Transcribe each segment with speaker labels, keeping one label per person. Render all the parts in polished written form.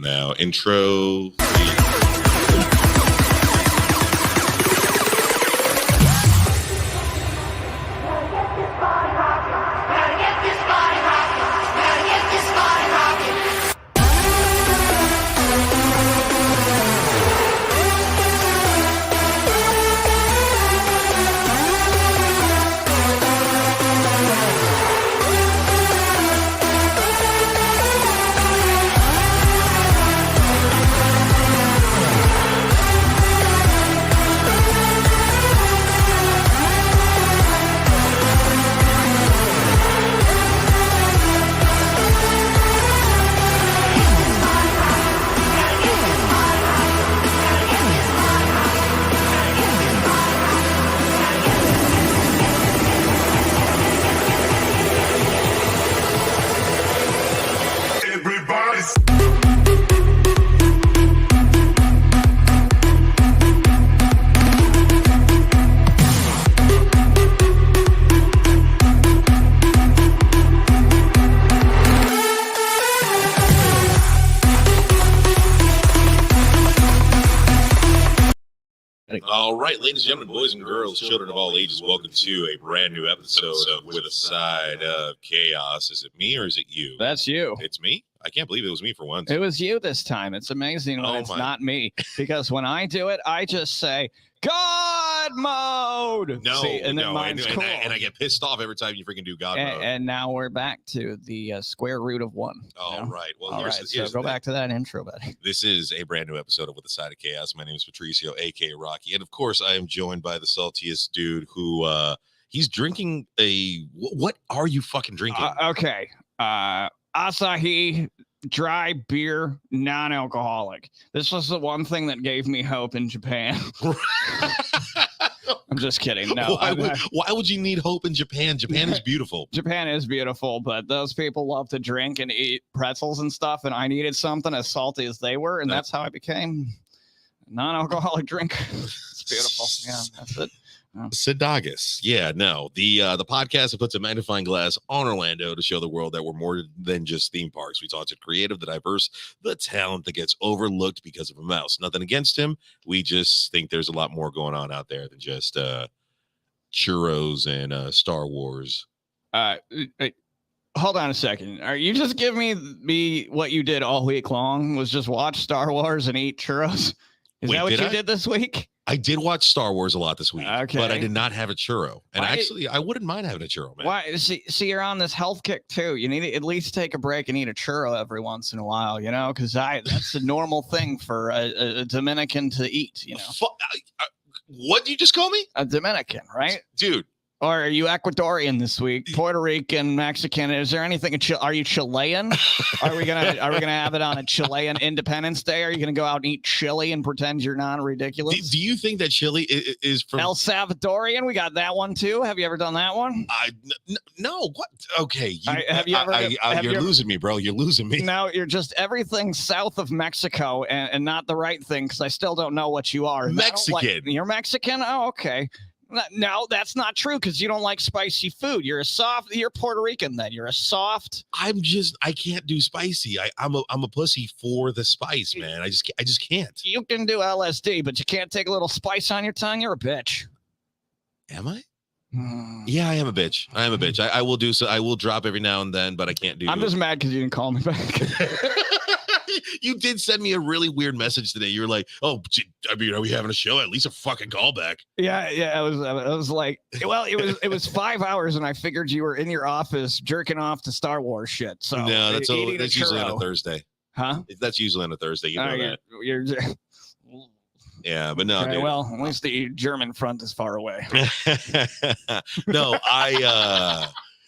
Speaker 1: now. Intro. All right, ladies and gentlemen, boys and girls, children of all ages, welcome to a brand new episode of With a Side of Chaos. Is it me or is it you?
Speaker 2: That's you.
Speaker 1: It's me? I can't believe it was me for once.
Speaker 2: It was you this time. It's amazing when it's not me. Because when I do it, I just say, God mode.
Speaker 1: No,
Speaker 2: See, and then
Speaker 1: no,
Speaker 2: mine's cool.
Speaker 1: and I get pissed off every time you freaking do God mode.
Speaker 2: And now we're back to the square root of one.
Speaker 1: All right. Well,
Speaker 2: all right. So go back to that intro, buddy.
Speaker 1: This is a brand new episode of With a Side of Chaos. My name is Patricio, a.k.a. Rocky. And, of course, I am joined by the saltiest dude who he's drinking a – what are you fucking drinking?
Speaker 2: Okay. Asahi dry beer, non-alcoholic. This was the one thing that gave me hope in Japan. I'm just kidding. No.
Speaker 1: Why would you need hope in Japan? Japan is beautiful.
Speaker 2: Japan is beautiful, but those people love to drink and eat pretzels and stuff, and I needed something as salty as they were, and that's how I became a non-alcoholic drinker. It's beautiful. Yeah, that's it.
Speaker 1: Sadagas. Yeah, no. The podcast that puts a magnifying glass on Orlando to show the world that we're more than just theme parks. We talk to the creative, the diverse, the talent that gets overlooked because of a mouse. Nothing against him. We just think there's a lot more going on out there than just churros and Star Wars.
Speaker 2: Hold on a second. Are you just giving me what you did all week long? Was just watch Star Wars and eat churros? Is that what you did this week?
Speaker 1: I did watch Star Wars a lot this week,
Speaker 2: okay,
Speaker 1: but I did not have a churro. And actually, I wouldn't mind having a churro, man.
Speaker 2: Why? See, you're on this health kick too. You need to at least take a break and eat a churro every once in a while, you know, because that's a normal thing for a Dominican to eat, you know.
Speaker 1: What did you just call me?
Speaker 2: A Dominican, right?
Speaker 1: Dude.
Speaker 2: Or are you Ecuadorian this week? Puerto Rican, Mexican? Is there anything? Are you Chilean? Are we gonna have it on a Chilean Independence Day? Are you gonna go out and eat chili and pretend you're non-ridiculous?
Speaker 1: Do you think that chili is from
Speaker 2: El Salvadorian? We got that one too. Have you ever done that one?
Speaker 1: No. What? Okay.
Speaker 2: You're
Speaker 1: losing me, bro. You're losing me.
Speaker 2: No, you're just everything south of Mexico and not the right thing because I still don't know what you are.
Speaker 1: Mexican.
Speaker 2: You're Mexican? Oh, okay. No, that's not true because you don't like spicy food. You're Puerto Rican then. You're a soft.
Speaker 1: I can't do spicy. I'm a pussy for the spice, man. I just can't.
Speaker 2: You can do LSD, but you can't take a little spice on your tongue. You're a bitch.
Speaker 1: Am I? Yeah, I am a bitch. I am a bitch. I will do so. I will drop every now and then, but I can't do.
Speaker 2: I'm just mad because you didn't call me back.
Speaker 1: You did send me a really weird message today. You were like, "Oh, I mean, are we having a show? At least a fucking callback."
Speaker 2: Yeah. I was like, well, it was 5 hours, and I figured you were in your office jerking off to Star Wars shit. So
Speaker 1: no, that's usually on a Thursday.
Speaker 2: Huh?
Speaker 1: That's usually on a Thursday. You know that. Yeah, but no, dude.
Speaker 2: Well, at least the German front is far away.
Speaker 1: No,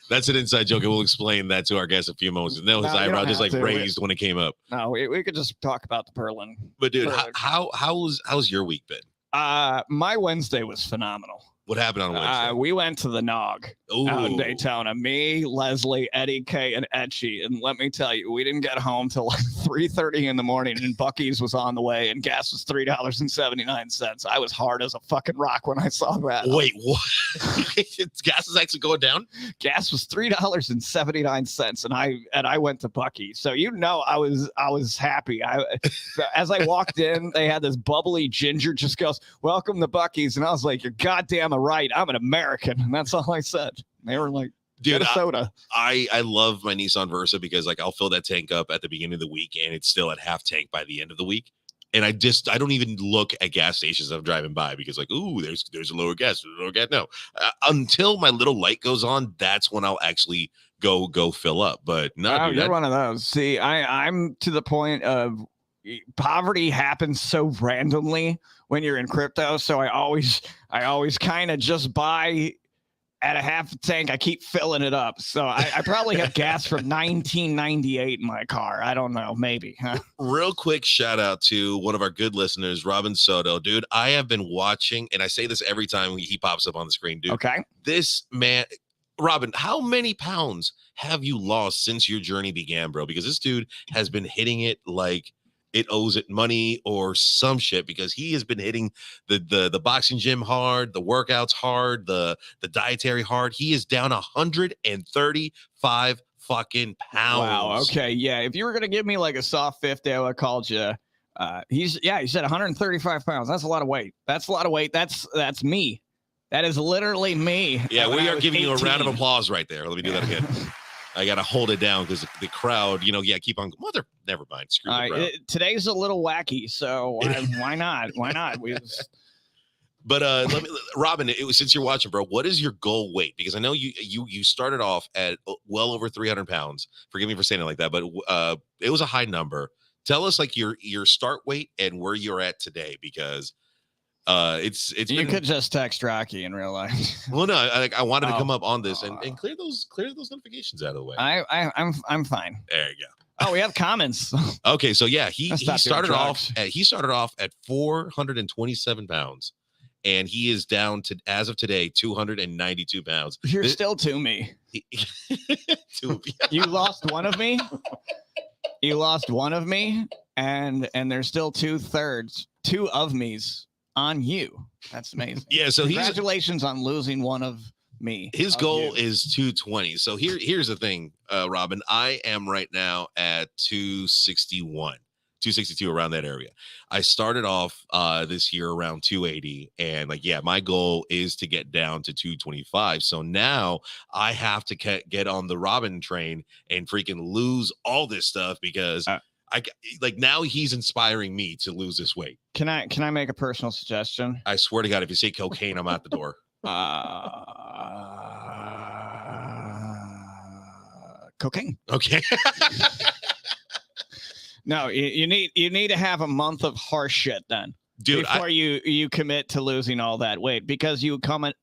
Speaker 1: that's an inside joke. And we'll explain that to our guest in a few moments. No, his eyebrow just like raised when it came up.
Speaker 2: No, we could just talk about the Perlin.
Speaker 1: But dude, how's your week been?
Speaker 2: My Wednesday was phenomenal.
Speaker 1: What happened on Wednesday?
Speaker 2: We went to the Nog out in
Speaker 1: Ooh.
Speaker 2: Daytona. Me, Leslie, Eddie K, and Etchy. And let me tell you, we didn't get home till like 3:30 in the morning, and Buc-ee's was on the way, and gas was $3.79. I was hard as a fucking rock when I saw that.
Speaker 1: Wait, what? Gas is actually going down?
Speaker 2: Gas was $3.79, and I went to Buc-ee. So I was happy. As I walked in, they had this bubbly ginger just goes, "Welcome to Buc-ee's," and I was like, "You're goddamn right. I'm an American," and that's all I said. They were like,
Speaker 1: dude,
Speaker 2: "Get a soda."
Speaker 1: I love my Nissan Versa because like I'll fill that tank up at the beginning of the week and it's still at half tank by the end of the week. And I don't even look at gas stations I'm driving by because like, ooh, there's a lower gas. No, until my little light goes on, that's when I'll actually go fill up. But no, dude,
Speaker 2: you're one of those. See, I'm to the point of poverty happens so randomly when you're in crypto. So I always kind of just buy at a half tank. I keep filling it up. So I probably have gas from 1998 in my car. I don't know. Maybe.
Speaker 1: Real quick shout out to one of our good listeners, Robin Soto. Dude, I have been watching, and I say this every time he pops up on the screen, dude.
Speaker 2: Okay.
Speaker 1: This man, Robin, how many pounds have you lost since your journey began, bro? Because this dude has been hitting it like it owes it money or some shit, because he has been hitting the boxing gym hard, the workouts hard, the dietary hard. He is down 135 fucking pounds.
Speaker 2: Wow. Okay. Yeah. If you were gonna give me like a soft 50, I would have called you. He said 135 pounds. That's a lot of weight. That's me. That is literally me.
Speaker 1: Yeah, we are giving
Speaker 2: 18.
Speaker 1: you a round of applause right there. Let me do that again. I got to hold it down because the crowd, keep on. Mother, never mind. Screw the crowd.
Speaker 2: Today's a little wacky, so why not? Why not?
Speaker 1: But let me, Robin, since you're watching, bro, what is your goal weight? Because I know you started off at well over 300 pounds. Forgive me for saying it like that, but it was a high number. Tell us like your start weight and where you're at today, because it's
Speaker 2: you could just text Rocky in real life.
Speaker 1: Well, no, I wanted to come up on this and clear those notifications out of the way.
Speaker 2: I'm fine.
Speaker 1: There you go.
Speaker 2: Oh, we have comments.
Speaker 1: Okay, so yeah, he started off at 427 pounds, and he is down to, as of today, 292 pounds.
Speaker 2: You're still to me. You lost one of me. You lost one of me, and there's still 2/3, two of me's on you. That's amazing.
Speaker 1: Yeah, so
Speaker 2: congratulations on losing one of me.
Speaker 1: His goal is 220. So here's the thing, Robin. I am right now at 261, 262, around that area. I started off this year around 280, and my goal is to get down to 225. So now I have to get on the Robin train and freaking lose all this stuff, because now he's inspiring me to lose this weight.
Speaker 2: Can I make a personal suggestion?
Speaker 1: I swear to God, if you say cocaine, I'm out the door.
Speaker 2: Cocaine.
Speaker 1: Okay.
Speaker 2: No, you need to have a month of horse shit then, dude, before you commit to losing all that weight, because you become an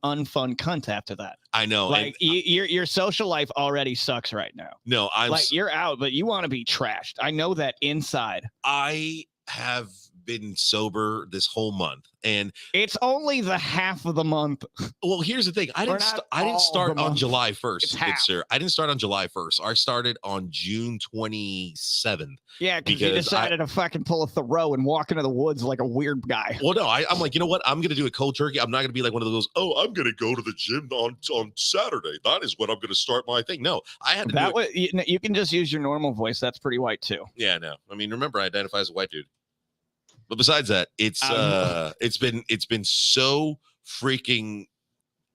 Speaker 2: unfun cunt after that.
Speaker 1: I know.
Speaker 2: Like your social life already sucks right now.
Speaker 1: No,
Speaker 2: you're out, but you want to be trashed. I know that inside.
Speaker 1: I have been sober this whole month, and
Speaker 2: it's only the half of the month.
Speaker 1: Well, here's the thing. I didn't start on July 1st, good sir. I didn't start on July 1st. I started on June 27th.
Speaker 2: Yeah, because you decided to fucking pull a Thoreau and walk into the woods like a weird guy.
Speaker 1: Well, no, I'm like, you know what? I'm going to do a cold turkey. I'm not going to be like one of those, I'm going to go to the gym on Saturday. That is when I'm going to start my thing. No, I had to
Speaker 2: you can just use your normal voice. That's pretty white too.
Speaker 1: Yeah, no. I mean, remember, I identify as a white dude. But besides that, it's been so freaking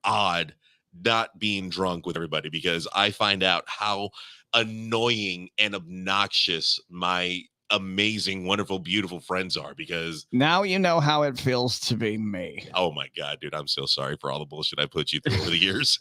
Speaker 1: odd not being drunk with everybody, because I find out how annoying and obnoxious my amazing, wonderful, beautiful friends are, because
Speaker 2: now you know how it feels to be me.
Speaker 1: Oh my God, dude, I'm so sorry for all the bullshit I put you through over the years.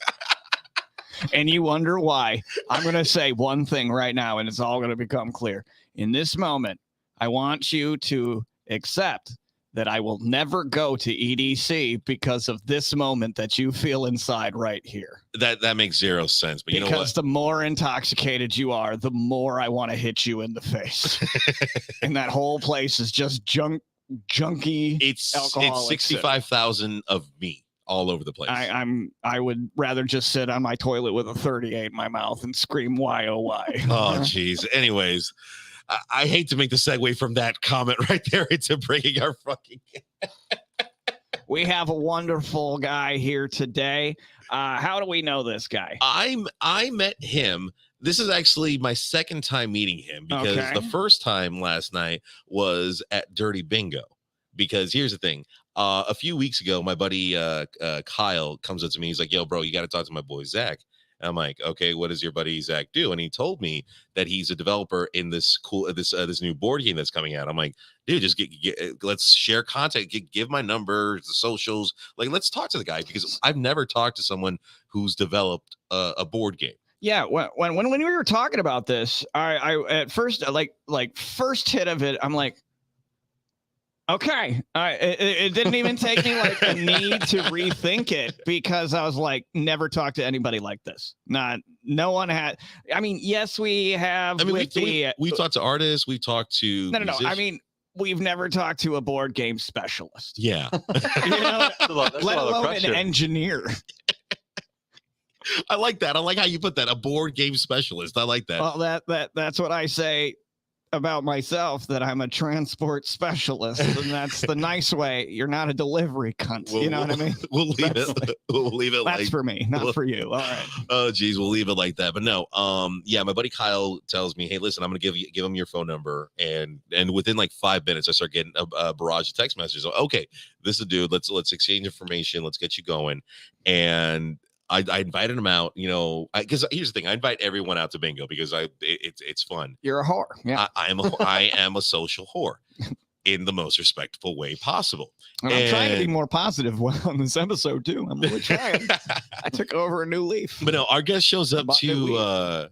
Speaker 2: And you wonder why. I'm going to say one thing right now, and it's all going to become clear. In this moment, I want you to accept that I will never go to EDC because of this moment that you feel inside right here.
Speaker 1: That makes zero sense. But you know what?
Speaker 2: Because the more intoxicated you are, the more I want to hit you in the face. And that whole place is just junky.
Speaker 1: It's 65,000 of me all over the place.
Speaker 2: I would rather just sit on my toilet with a 38 in my mouth and scream why oh why.
Speaker 1: Oh geez. Anyways, I hate to make the segue from that comment right there into bringing our fucking.
Speaker 2: We have a wonderful guy here today. How do we know this guy?
Speaker 1: I met him. This is actually my second time meeting him because the first time last night was at Dirty Bingo. Because here's the thing. A few weeks ago, my buddy Kyle comes up to me. He's like, yo, bro, you got to talk to my boy Zach. And I'm like, okay, what does your buddy Zach do? And he told me that he's a developer in this this new board game that's coming out. I'm like, dude, just let's share content. Give my number, the socials. Like, let's talk to the guy because I've never talked to someone who's developed a board game.
Speaker 2: Yeah, when we were talking about this, I at first like first hit of it, I'm like, okay. It didn't even take me like a need to rethink it because I was like, never talked to anybody like this. No one had. I mean, yes, we have.
Speaker 1: I mean, we've talked to artists. We've talked to.
Speaker 2: No. I mean, we've never talked to a board game specialist.
Speaker 1: Yeah.
Speaker 2: You know, let alone an engineer.
Speaker 1: I like that. I like how you put that. A board game specialist. I like that.
Speaker 2: Well, that's what I say about myself, that I'm a transport specialist, and that's the nice way. You're not a delivery cunt. You know what I mean?
Speaker 1: We'll leave it. We'll leave it.
Speaker 2: That's for me, not for you. All right.
Speaker 1: Oh, geez, we'll leave it like that. But no, yeah, my buddy Kyle tells me, hey, listen, I'm gonna give him your phone number, and within like 5 minutes, I start getting a barrage of text messages. Okay, this is a dude. Let's exchange information. Let's get you going. And I invited him out, you know, because here's the thing. I invite everyone out to bingo because it's fun.
Speaker 2: You're a whore. Yeah.
Speaker 1: I am a social whore in the most respectful way possible.
Speaker 2: I'm trying to be more positive on this episode too. I'm really trying. I took over a new leaf.
Speaker 1: But no, our guest shows up to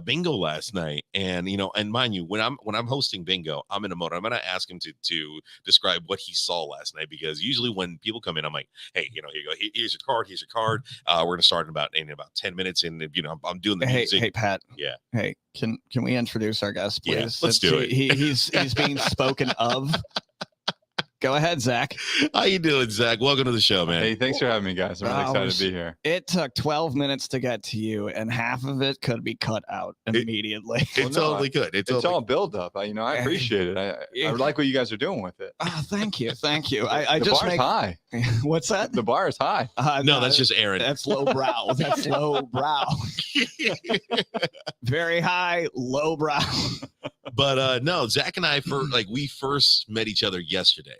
Speaker 1: bingo last night, and you know, and mind you, when I'm hosting bingo, I'm in a mode. I'm gonna ask him to describe what he saw last night, because usually when people come in, I'm like, hey, you know, here you go, here's your card, we're gonna start in about 10 minutes, and you know, I'm doing the music.
Speaker 2: Hey Pat.
Speaker 1: Yeah.
Speaker 2: Hey, can we introduce our guest, please?
Speaker 1: Yeah, let's do it.
Speaker 2: He's being spoken of. Go ahead, Zach.
Speaker 1: How you doing, Zach? Welcome to the show, man.
Speaker 3: Hey, thanks for having me, guys. I'm really excited to be here.
Speaker 2: It took 12 minutes to get to you, and half of it could be cut out immediately.
Speaker 1: It totally could.
Speaker 3: It's all build up. I appreciate it. I like what you guys are doing with it.
Speaker 2: Oh, thank you.
Speaker 3: The bar's high.
Speaker 2: What's that?
Speaker 3: The bar is high.
Speaker 1: No, that's just Arron.
Speaker 2: That's low brow. That's low brow. Very high, low brow.
Speaker 1: But no, Zach and I we first met each other yesterday.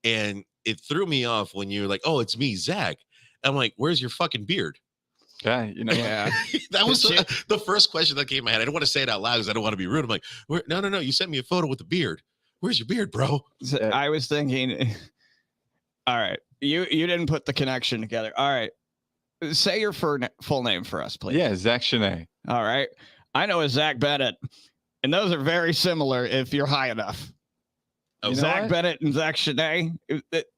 Speaker 1: And it threw me off when you were like, oh, it's me, Zach. I'm like, where's your fucking beard?
Speaker 3: Yeah, you know.
Speaker 2: Yeah.
Speaker 1: That was the first question that came in my head. I don't want to say it out loud because I don't want to be rude. I'm like, no. You sent me a photo with the beard. Where's your beard, bro?
Speaker 2: I was thinking, all right, you didn't put the connection together. All right. Say your full name for us, please.
Speaker 3: Yeah, Zach Chenet.
Speaker 2: All right. I know a Zach Bennett, and those are very similar if you're high enough. Oh, Zach Bennett and Zach Chenet,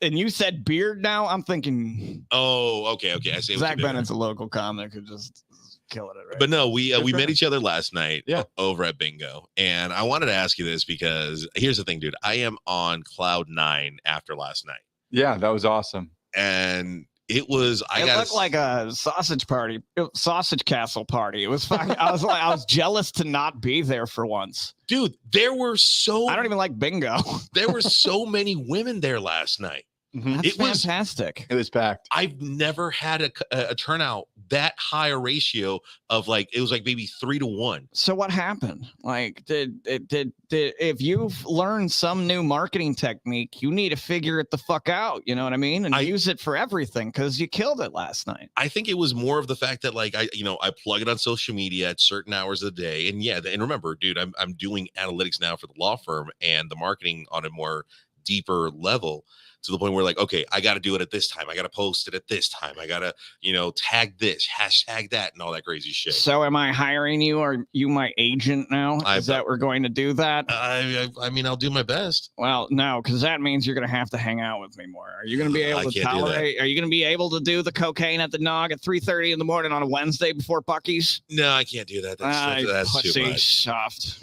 Speaker 2: and you said beard now. I'm thinking.
Speaker 1: Oh, okay. I see.
Speaker 2: Zach Bennett's a local comic who just killing it, right?
Speaker 1: But no, we met each other last night over at bingo, and I wanted to ask you this because here's the thing, dude. I am on cloud 9 after last night.
Speaker 3: Yeah, that was awesome.
Speaker 1: And it was.
Speaker 2: It looked like a sausage castle party. It was fun. I was jealous to not be there for once. Dude,
Speaker 1: there were I
Speaker 2: don't even like bingo.
Speaker 1: There were so many women there last night.
Speaker 2: Mm-hmm. It was fantastic.
Speaker 3: It was packed.
Speaker 1: I've never had a turnout that high a ratio of it was like maybe 3 to 1.
Speaker 2: So what happened? Like, did if you've learned some new marketing technique, you need to figure it the fuck out. You know what I mean? And use it for everything, because you killed it last night.
Speaker 1: I think it was more of the fact that I plug it on social media at certain hours of the day, and and remember, dude, I'm doing analytics now for the law firm and the marketing on a more deeper level, to the point where okay, I got to do it at this time. I got to post it at this time. I got to, tag this, hashtag that, and all that crazy shit.
Speaker 2: So am I hiring you? Or are you my agent now? Is that we're going to do that?
Speaker 1: I mean, I'll do my best.
Speaker 2: Well, no, because that means you're going to have to hang out with me more. Are you going to be able to tolerate? Are you going to be able to do the cococaine at the Nog at 3:30 in the morning on a Wednesday before Buc-ee's?
Speaker 1: No, I can't do that. That's too much.
Speaker 2: Soft.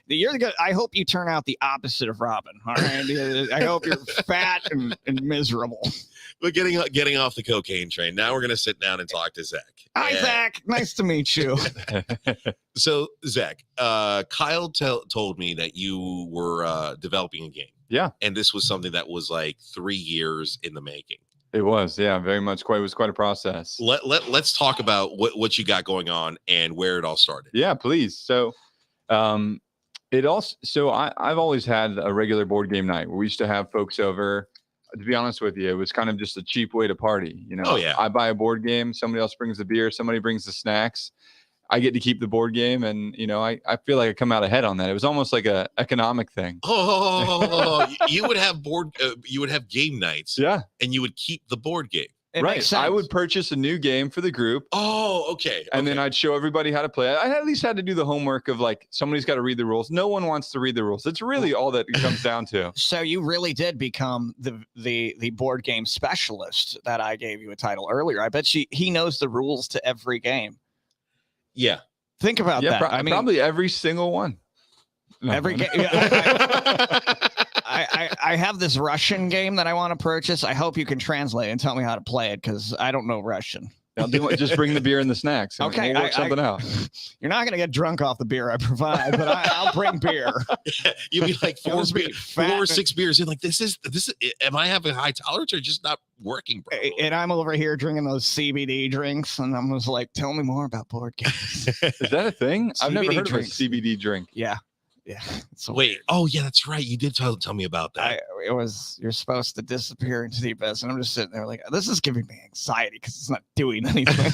Speaker 2: You're the guy. I hope you turn out the opposite of Robin. All right. I hope you're fat and miserable.
Speaker 1: But getting off the cocaine train, now we're going to sit down and talk to Zach.
Speaker 2: Hi, Zach. Nice to meet you.
Speaker 1: So, Zach, Kyle told me that you were developing a game.
Speaker 3: Yeah.
Speaker 1: And this was something that was like 3 years in the making.
Speaker 3: It was, yeah, very much. It was quite a process.
Speaker 1: Let's talk about what you got going on and where it all started.
Speaker 3: Yeah, please. So, I've always had a regular board game night where we used to have folks over. To be honest with you, it was kind of just a cheap way to party. You know,
Speaker 1: Oh, yeah.
Speaker 3: I buy a board game, somebody else brings the beer, somebody brings the snacks. I get to keep the board game, and I feel like I come out ahead on that. It was almost like a economic thing.
Speaker 1: You would have you would have game nights,
Speaker 3: Yeah,
Speaker 1: and you would keep the board game.
Speaker 2: It
Speaker 3: right.
Speaker 2: makes sense.
Speaker 3: I would purchase a new game for the group.
Speaker 1: Oh, okay.
Speaker 3: And then I'd show everybody how to play. I at least had to do the homework of like, somebody's got to read the rules. No one wants to read the rules. It's really all that it comes down to.
Speaker 2: So you really did become the board game specialist that I gave you a title earlier. I bet he knows the rules to every game.
Speaker 1: Yeah.
Speaker 2: Think about that. I mean,
Speaker 3: probably every single one. No,
Speaker 2: every
Speaker 3: no.
Speaker 2: game. I have this Russian game that I want to purchase. I hope you can translate and tell me how to play it because I don't know Russian.
Speaker 3: Just bring the beer and the snacks. And
Speaker 2: Okay,
Speaker 3: we'll work something out.
Speaker 2: You're not going to get drunk off the beer I provide, but I'll bring beer.
Speaker 1: You'll be like
Speaker 2: You'll just be
Speaker 1: 4 or 6 beers in. Like this is. Am I having high tolerance or just not working?
Speaker 2: And I'm over here drinking those CBD drinks, and I'm just like, tell me more about board games.
Speaker 3: Is that a thing? I've never heard
Speaker 2: drinks.
Speaker 3: of a CBD drink.
Speaker 2: Yeah. So
Speaker 1: Wait.
Speaker 2: weird.
Speaker 1: Oh, yeah, that's right. You did tell me about that.
Speaker 2: You're supposed to disappear into the abyss, and I'm just sitting there like, this is giving me anxiety because it's not doing anything.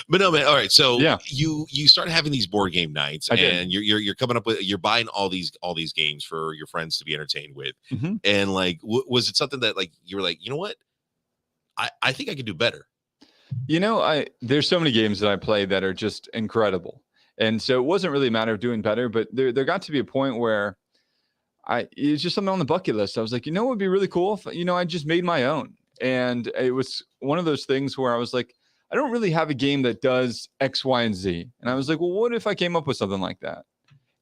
Speaker 1: But no, man. All right. So
Speaker 3: yeah,
Speaker 1: you started having these board game nights, and you're coming up with, you're buying all these games for your friends to be entertained with.
Speaker 3: Mm-hmm.
Speaker 1: And like, was it something that like you were like, you know what, I think I could do better.
Speaker 3: There's so many games that I play that are just incredible. And so it wasn't really a matter of doing better, but there got to be a point where it's just something on the bucket list. I was like, what would be really cool if, I just made my own. And it was one of those things where I was like, I don't really have a game that does X, Y, and Z. And I was like, well, what if I came up with something like that?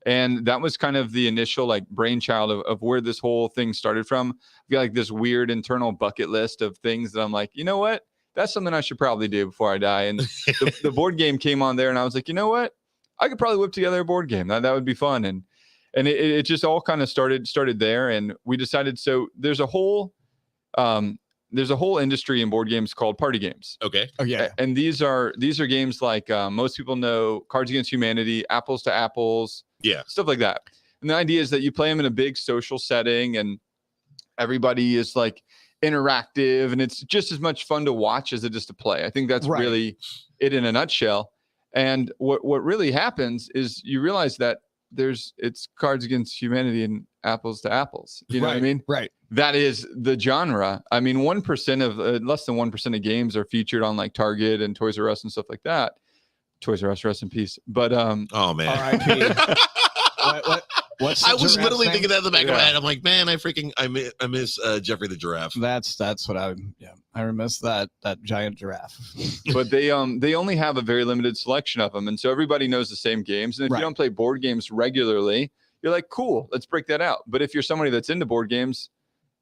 Speaker 3: And that was kind of the initial like brainchild of where this whole thing started from. I've got like this weird internal bucket list of things that I'm like, you know what? That's something I should probably do before I die. And the board game came on there, and I was like, you know what? I could probably whip together a board game. That would be fun. And it just all kind of started there. And we decided, so there's a whole industry in board games called party games.
Speaker 1: Okay.
Speaker 2: Oh yeah.
Speaker 3: And these are games like most people know Cards Against Humanity, Apples to Apples,
Speaker 1: yeah,
Speaker 3: stuff like that. And the idea is that you play them in a big social setting, and everybody is like interactive, and it's just as much fun to watch as it is to play. I think that's really it in a nutshell. And what really happens is you realize that it's Cards Against Humanity and Apples to Apples. You know what I mean?
Speaker 2: Right.
Speaker 3: That is the genre. I mean, 1% of less than 1% of games are featured on like Target and Toys R Us and stuff like that. Toys R Us, rest in peace. But
Speaker 1: oh man,
Speaker 2: R.I.P.
Speaker 1: I was literally thinking that in the back of my head. I'm like, man, I miss Jeffrey the Giraffe.
Speaker 2: That's what I miss that giant giraffe.
Speaker 3: But they only have a very limited selection of them, and so everybody knows the same games. And if you don't play board games regularly, you're like, cool, let's break that out. But if you're somebody that's into board games,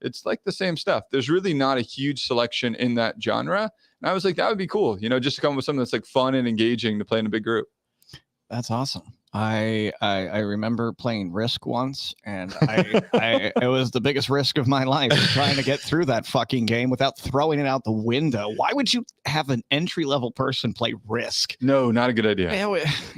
Speaker 3: it's like the same stuff. There's really not a huge selection in that genre. And I was like, that would be cool, just to come up with something that's like fun and engaging to play in a big group.
Speaker 2: That's awesome. I remember playing Risk once, and it was the biggest risk of my life trying to get through that fucking game without throwing it out the window. Why would you have an entry-level person play Risk?
Speaker 3: No, not a good idea.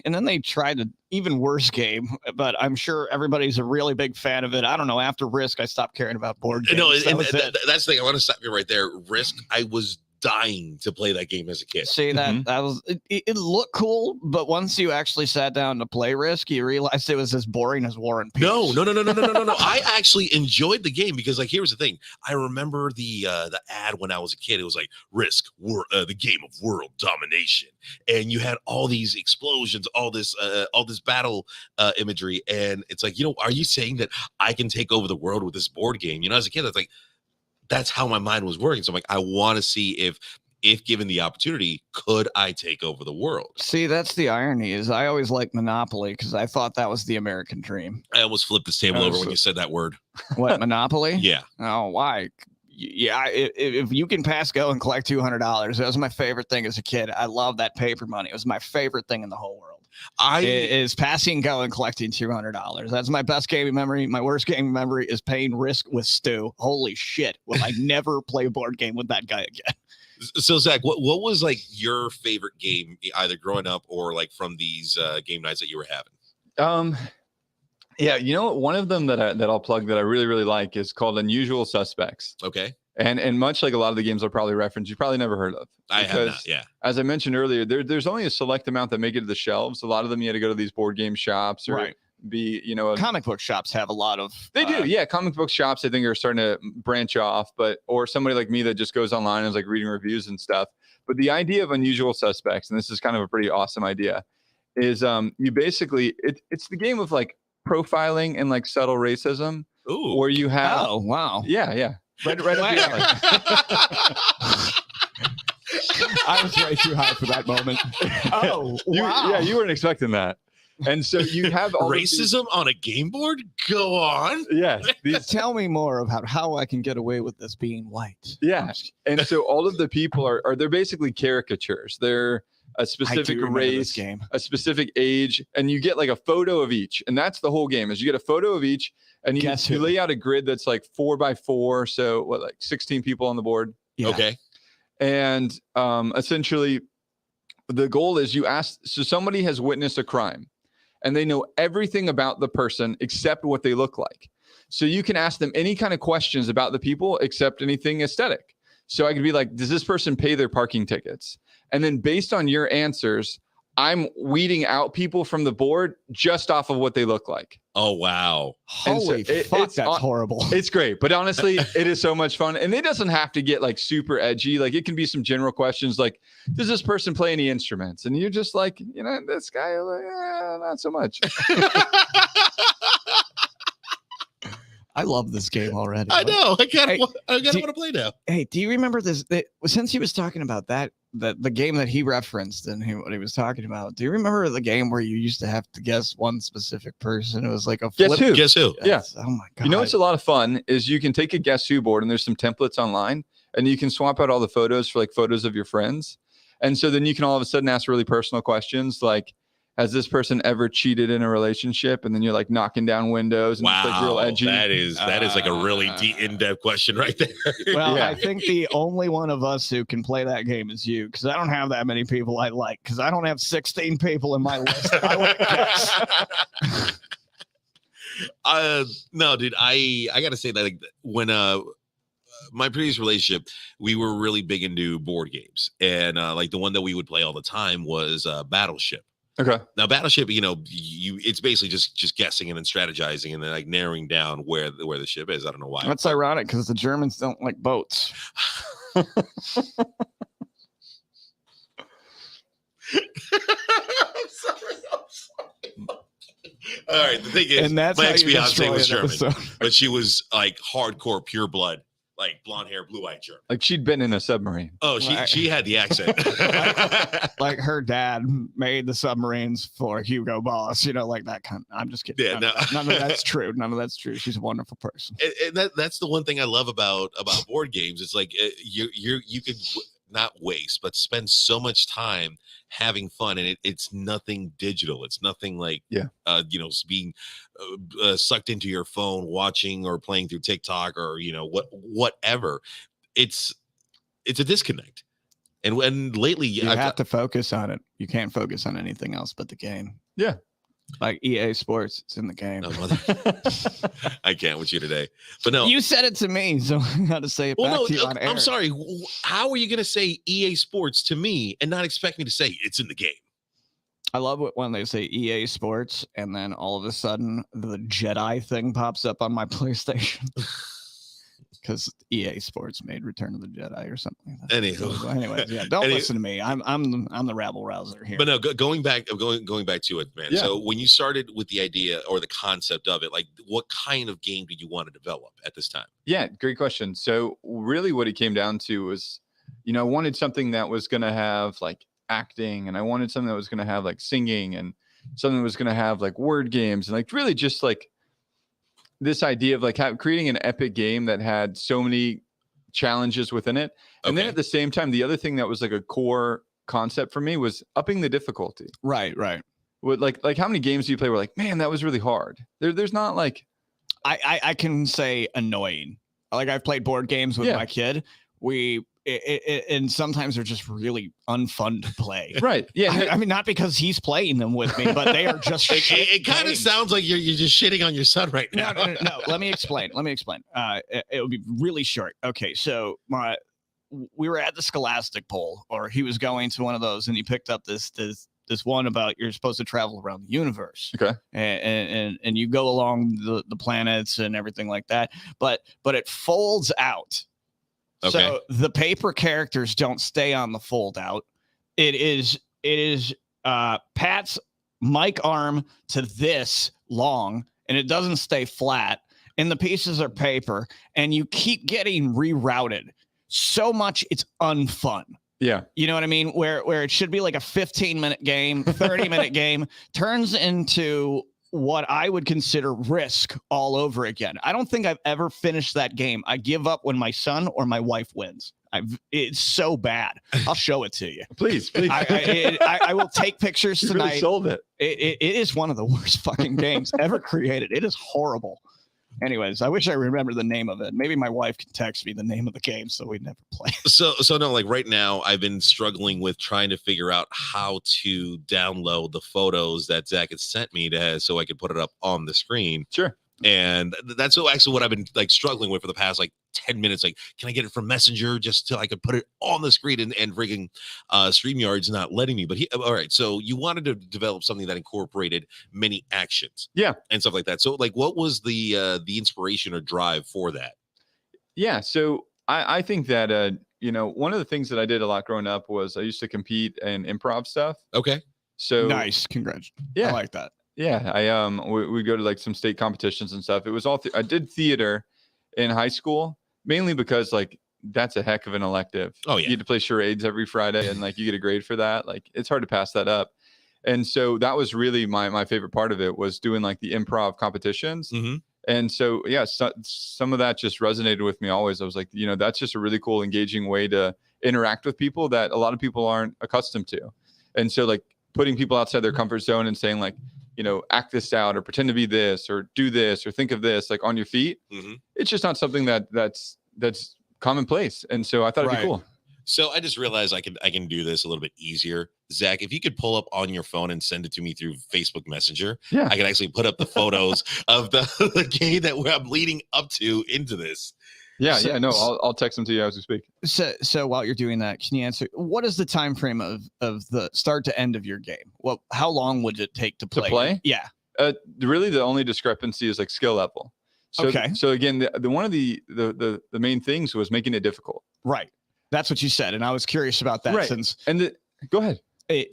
Speaker 2: And then they tried an even worse game, but I'm sure everybody's a really big fan of it. I don't know. After Risk, I stopped caring about board games.
Speaker 1: No, that's the thing. I want to stop you right there. Risk, I was dying to play that game as a kid.
Speaker 2: See, that was it looked cool, but once you actually sat down to play Risk, you realized it was as boring as War and Peace.
Speaker 1: No. I actually enjoyed the game because, like, here's the thing. I remember the ad when I was a kid. It was like Risk, the game of world domination, and you had all these explosions, all this battle imagery, and it's like, are you saying that I can take over the world with this board game? As a kid, that's how my mind was working. So I'm like, I want to see if if given the opportunity, could I take over the world?
Speaker 2: See, that's the irony is I always liked Monopoly because I thought that was the American dream.
Speaker 1: I almost flipped this table over when you said that word.
Speaker 2: What, Monopoly?
Speaker 1: Yeah.
Speaker 2: Oh, why? Yeah, if you can pass go and collect $200, that was my favorite thing as a kid. I love that paper money. It was my favorite thing in the whole world. Is passing go and collecting $200. That's my best gaming memory. My worst gaming memory is paying Risk with Stu. Holy shit! Will I never play a board game with that guy again?
Speaker 1: So Zach, what was like your favorite game, either growing up or like from these game nights that you were having?
Speaker 3: Yeah, you know what? One of them that I'll plug that I really, really like is called Unusual Suspects.
Speaker 1: Okay.
Speaker 3: And much like a lot of the games I'll probably reference, you probably never heard of.
Speaker 1: I have not, yeah.
Speaker 3: As I mentioned earlier, there's only a select amount that make it to the shelves. A lot of them you had to go to these board game shops or be,
Speaker 2: comic book shops have a lot of.
Speaker 3: They do, yeah. Comic book shops, I think, are starting to branch off, or somebody like me that just goes online and is like reading reviews and stuff. But the idea of Unusual Suspects, and this is kind of a pretty awesome idea, is you basically it's the game of like profiling and like subtle racism.
Speaker 1: Ooh.
Speaker 3: Where you have
Speaker 2: wow.
Speaker 3: Yeah. Right up the alley.
Speaker 2: I was way too high for that moment. Oh, wow.
Speaker 3: You weren't expecting that. And so you have all
Speaker 1: racism on a game board? Go on.
Speaker 3: Yes.
Speaker 2: Tell me more about how I can get away with this being white.
Speaker 3: Yeah. And so all of the people are they're basically caricatures. They're a specific race, a specific age, and you get like a photo of each. And that's the whole game is you get a photo of each and you lay out a grid that's like 4x4. So like 16 people on the board.
Speaker 1: Yeah. Okay.
Speaker 3: And essentially the goal is so somebody has witnessed a crime and they know everything about the person except what they look like. So you can ask them any kind of questions about the people except anything aesthetic. So I could be like, does this person pay their parking tickets? And then based on your answers, I'm weeding out people from the board just off of what they look like.
Speaker 1: Oh, wow.
Speaker 2: Holy fuck, that's horrible.
Speaker 3: It's great. But honestly, it is so much fun. And it doesn't have to get like super edgy. Like it can be some general questions like, does this person play any instruments? And you're just like, this guy, like, not so much.
Speaker 2: I love this game already.
Speaker 1: I know. I kind of want to play now.
Speaker 2: Hey, do you remember this? Since he was talking about the game that he referenced and what he was talking about, do you remember the game where you used to have to guess one specific person? It was like a flip.
Speaker 3: Guess who? Yeah.
Speaker 2: Oh my God.
Speaker 3: You know what's a lot of fun is you can take a Guess Who board and there's some templates online and you can swap out all the photos for like photos of your friends. And so then you can all of a sudden ask really personal questions like, has this person ever cheated in a relationship? And then you're like knocking down windows and it's like real edgy.
Speaker 1: That is like a really in-depth question right there.
Speaker 2: Well, I think the only one of us who can play that game is you, because I don't have that many people I like, because I don't have 16 people in my list. I want to guess.
Speaker 1: No, dude, I gotta say that like, when my previous relationship, we were really big into board games, and like the one that we would play all the time was Battleship.
Speaker 3: Okay.
Speaker 1: Now Battleship, it's basically just guessing and then strategizing and then like narrowing down where the ship is. I don't know why.
Speaker 2: That's ironic because the Germans don't like boats.
Speaker 1: I'm sorry. All right. The thing is,
Speaker 2: and that's
Speaker 1: my ex-fiance was German,
Speaker 2: episode.
Speaker 1: but she was like hardcore pure blood. Like blonde hair, blue-eyed German.
Speaker 3: Like she'd been in a submarine.
Speaker 1: Oh, she had the accent.
Speaker 2: like her dad made the submarines for Hugo Boss, like that kind. I'm just kidding.
Speaker 1: Yeah,
Speaker 2: none of that's true. None of that's true. She's a wonderful person.
Speaker 1: And that's the one thing I love about board games. It's like you could not waste, but spend so much time having fun, and it's nothing digital. It's nothing like being sucked into your phone, watching or playing through TikTok or whatever. It's a disconnect. And when lately
Speaker 2: you have to focus on it. You can't focus on anything else but the game.
Speaker 3: Yeah.
Speaker 2: Like EA Sports, it's in the game.
Speaker 1: No, I can't with you today. But no.
Speaker 2: You said it to me, so I got to say it back to you on air.
Speaker 1: I'm sorry. How are you going to say EA Sports to me and not expect me to say it's in the game?
Speaker 2: I love it when they say EA Sports and then all of a sudden the Jedi thing pops up on my PlayStation. Because EA Sports made Return of the Jedi or something like that. Anyways, yeah, don't listen to me. I'm the rabble rouser here.
Speaker 1: But no, going back to it, man. Yeah. So when you started with the idea or the concept of it, like what kind of game did you want to develop at this time?
Speaker 3: Yeah, great question. So really what it came down to was I wanted something that was going to have like acting, and I wanted something that was going to have like singing, and something that was going to have like word games, and like really just like this idea of like creating an epic game that had so many challenges within it. And then at the same time, the other thing that was like a core concept for me was upping the difficulty.
Speaker 2: Right.
Speaker 3: With like how many games do you play where like, man, that was really hard? There's not like
Speaker 2: I can say annoying. Like I've played board games with my kid. And sometimes they're just really unfun to play.
Speaker 3: Right. Yeah.
Speaker 2: I mean, not because he's playing them with me, but they are just.
Speaker 1: It kind of sounds like you're just shitting on your son right now.
Speaker 2: No. Let me explain. It would be really short. Okay, so we were at the Scholastic Bowl, or he was going to one of those, and he picked up this one about you're supposed to travel around the universe.
Speaker 3: Okay.
Speaker 2: And you go along the planets and everything like that, but it folds out.
Speaker 1: Okay.
Speaker 2: So the paper characters don't stay on the fold out. It is Pat's mic arm to this long, and it doesn't stay flat. And the pieces are paper, and you keep getting rerouted so much it's unfun.
Speaker 3: Yeah.
Speaker 2: You know what I mean? Where it should be like a 15-minute game, 30-minute game, turns into what I would consider Risk all over again. I don't think I've ever finished that game. I give up when my son or my wife wins. It's so bad. I'll show it to you.
Speaker 3: Please.
Speaker 2: I will take pictures tonight.
Speaker 3: You really sold it.
Speaker 2: It is one of the worst fucking games ever created. It is horrible. Anyways, I wish I remember the name of it. Maybe my wife can text me the name of the game so we'd never play.
Speaker 1: So no, like right now, I've been struggling with trying to figure out how to download the photos that Zach had sent me so I could put it up on the screen.
Speaker 3: Sure.
Speaker 1: And that's actually what I've been like struggling with for the past like 10 minutes. Like, can I get it from Messenger just till I could put it on the screen, and freaking StreamYard's not letting me. But all right. So you wanted to develop something that incorporated many actions, and stuff like that. So like, what was the inspiration or drive for that?
Speaker 3: Yeah. So I think that one of the things that I did a lot growing up was I used to compete in improv stuff.
Speaker 1: Okay.
Speaker 3: So
Speaker 2: nice. Congrats.
Speaker 3: Yeah.
Speaker 2: I like that.
Speaker 3: Yeah, we go to like some state competitions and stuff. It was all I did theater in high school, mainly because like that's a heck of an elective.
Speaker 1: Oh yeah,
Speaker 3: you get to play charades every Friday, and like you get a grade for that. Like it's hard to pass that up. And so that was really my favorite part of it, was doing like the improv competitions.
Speaker 1: Mm-hmm.
Speaker 3: And so some of that just resonated with me always. I was like, that's just a really cool, engaging way to interact with people that a lot of people aren't accustomed to. And so like putting people outside their comfort zone and saying like, act this out, or pretend to be this, or do this, or think of this, like on your feet.
Speaker 1: Mm-hmm.
Speaker 3: It's just not something that's commonplace. And so I thought it'd be cool.
Speaker 1: So I just realized I can do this a little bit easier. Zach, if you could pull up on your phone and send it to me through Facebook Messenger, I can actually put up the photos of the game that I'm leading up to into this.
Speaker 3: Yeah, I'll text them to you as we speak.
Speaker 2: So while you're doing that, can you answer, what is the time frame of the start to end of your game? Well, how long would it take to play?
Speaker 3: To play?
Speaker 2: Yeah.
Speaker 3: Really, the only discrepancy is like skill level. So,
Speaker 2: okay.
Speaker 3: So again, the one of the main things was making it difficult.
Speaker 2: Right. That's what you said, and I was curious about that.
Speaker 3: Right. Go ahead.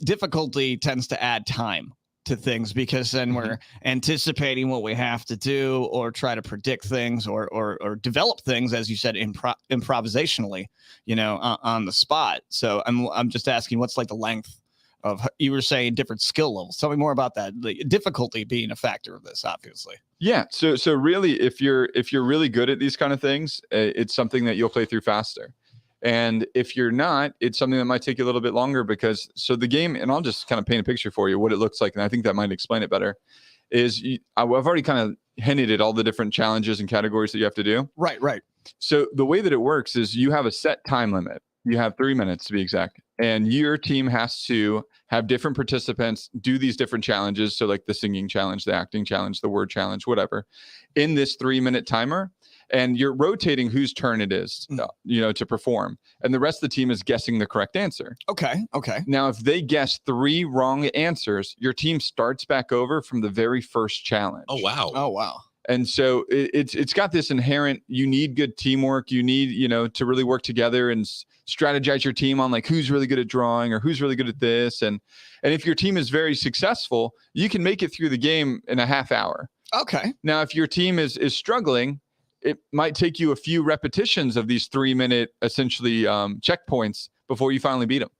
Speaker 2: Difficulty tends to add time to things, because then we're anticipating what we have to do, or try to predict things, or develop things, as you said, improvisationally, on the spot. So I'm just asking, what's like the length of, you were saying different skill levels. Tell me more about that. The difficulty being a factor of this, obviously. Yeah.
Speaker 3: So really, if you're really good at these kind of things, it's something that you'll play through faster. And if you're not, it's something that might take you a little bit longer, because the game, and I'll just kind of paint a picture for you what it looks like, and I think that might explain it better, is I've already kind of hinted at all the different challenges and categories that you have to do.
Speaker 2: Right.
Speaker 3: So the way that it works is you have a set time limit. You have 3 minutes to be exact. And your team has to have different participants do these different challenges. So like the singing challenge, the acting challenge, the word challenge, whatever, in this 3-minute timer. And you're rotating whose turn it is, to perform. And the rest of the team is guessing the correct answer.
Speaker 2: Okay.
Speaker 3: Now, if they guess 3 wrong answers, your team starts back over from the very first challenge.
Speaker 1: Oh, wow.
Speaker 3: And so it's got this inherent, you need good teamwork. You need, to really work together and strategize your team on like who's really good at drawing or who's really good at this. And if your team is very successful, you can make it through the game in a half hour.
Speaker 2: Okay.
Speaker 3: Now, if your team is struggling, it might take you a few repetitions of these 3-minute essentially checkpoints before you finally beat them.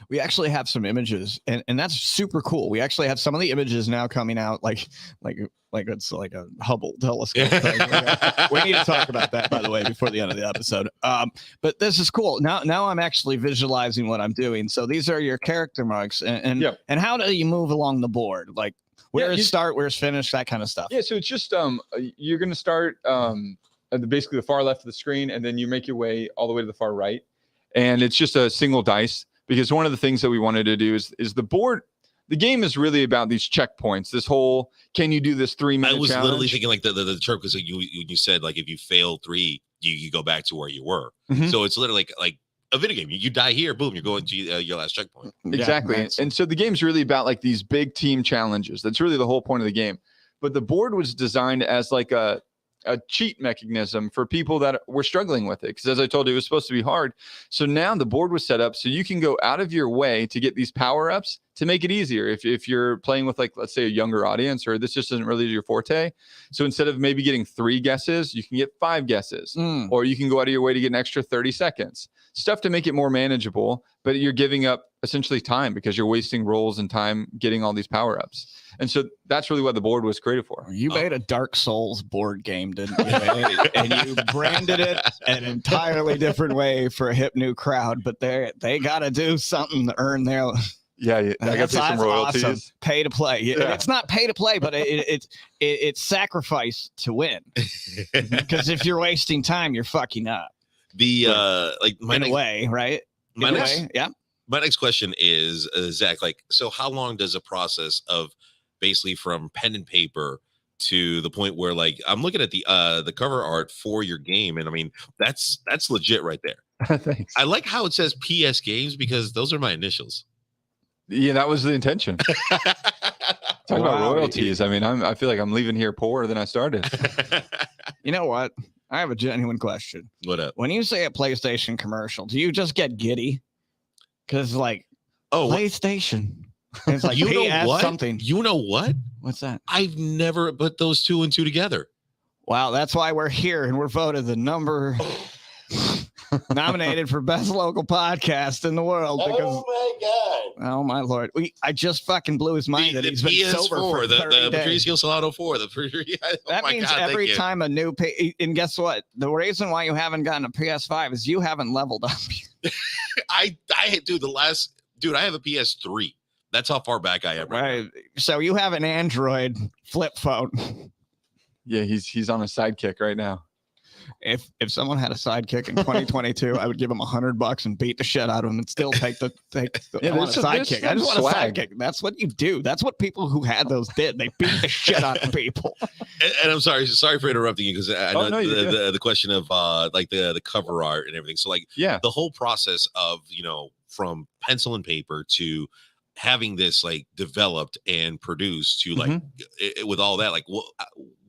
Speaker 2: We actually have some images, and that's super cool. We actually have some of the images now coming out, like it's like a Hubble telescope thing. We need to talk about that, by the way, before the end of the episode. But this is cool. Now I'm actually visualizing what I'm doing. So these are your character marks, and how do you move along the board? Like where's start, where's finish, that kind of stuff.
Speaker 3: Yeah, so it's just you're going to start at basically the far left of the screen, and then you make your way all the way to the far right, and it's just a single dice. Because one of the things that we wanted to do is the board. The game is really about these checkpoints. This whole, can you do this 3-minute?
Speaker 1: I was
Speaker 3: challenge?
Speaker 1: literally thinking like the term, because you said like if you fail 3, you go back to where you were.
Speaker 3: Mm-hmm.
Speaker 1: So it's literally like a video game. You die here, boom, you're going to your last checkpoint.
Speaker 3: Exactly.
Speaker 2: Yeah, nice.
Speaker 3: And so the game's really about like these big team challenges. That's really the whole point of the game. But the board was designed as like a cheat mechanism for people that were struggling with it. Because as I told you, it was supposed to be hard. So now the board was set up so you can go out of your way to get these power-ups to make it easier. If you're playing with, like, let's say a younger audience, or this just isn't really your forte. So instead of maybe getting 3 guesses, you can get 5 guesses, or you can go out of your way to get an extra 30 seconds. Stuff to make it more manageable, but you're giving up essentially time because you're wasting rolls and time getting all these power-ups. And so that's really what the board was created for.
Speaker 2: You made a Dark Souls board game, didn't you? And you branded it an entirely different way for a hip new crowd, but they got to do something to earn their.
Speaker 3: Yeah, I got to pay some royalties.
Speaker 2: Awesome. Pay to play.
Speaker 3: Yeah.
Speaker 2: It's not pay to play, but it's sacrifice to win. Because if you're wasting time, you're fucking up. In a way, right?
Speaker 1: My next question is, Zach, like, so how long does a process of basically from pen and paper to the point where, like, I'm looking at the cover art for your game, and I mean that's legit right there.
Speaker 3: Thanks.
Speaker 1: I like how it says PS Games because those are my initials.
Speaker 3: Yeah, that was the intention. Talking about royalties. I mean, I feel like I'm leaving here poorer than I started.
Speaker 2: You know what? I have a genuine question.
Speaker 1: What up?
Speaker 2: When you say a PlayStation commercial, do you just get giddy? Because like, PlayStation. It's like,
Speaker 1: you know what?
Speaker 2: Something.
Speaker 1: You know what?
Speaker 2: What's that?
Speaker 1: I've never put those 2 and 2 together.
Speaker 2: Wow, that's why we're here, and we're voted the number nominated for best local podcast in the world. Because,
Speaker 1: oh my god!
Speaker 2: Oh my lord! I just fucking blew his mind that he's been
Speaker 1: PS4,
Speaker 2: sober for 30 days.
Speaker 1: Patricio Solano 4.
Speaker 2: That means every time a new and guess what? The reason why you haven't gotten a PS5 is you haven't leveled up.
Speaker 1: I have a PS3. That's how far back I am.
Speaker 2: Right. So you have an Android flip phone.
Speaker 3: Yeah, he's on a sidekick right now.
Speaker 2: If someone had a sidekick in 2022, I would give him $100 and beat the shit out of him and still take the I want a sidekick. I just want a sidekick. That's what you do. That's what people who had those did. They beat the shit out of people.
Speaker 1: And I'm sorry for interrupting you, because I know the question of like the cover art and everything. So like the whole process of, from pencil and paper to having this like developed and produced to like with all that, like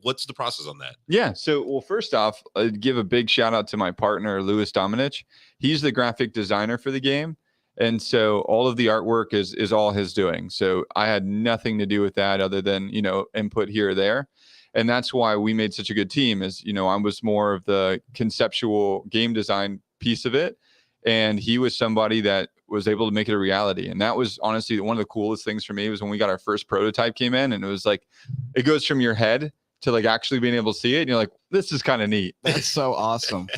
Speaker 1: what's the process on that?
Speaker 3: Yeah. So, well, first off, I'd give a big shout out to my partner, Louis Dominich. He's the graphic designer for the game. And so all of the artwork is all his doing. So I had nothing to do with that other than, input here or there. And that's why we made such a good team is, I was more of the conceptual game design piece of it. And he was somebody that was able to make it a reality. And that was honestly one of the coolest things for me was when we got our first prototype came in, and it was like, it goes from your head to like actually being able to see it. And you're like, this is kind of neat.
Speaker 2: That's so awesome.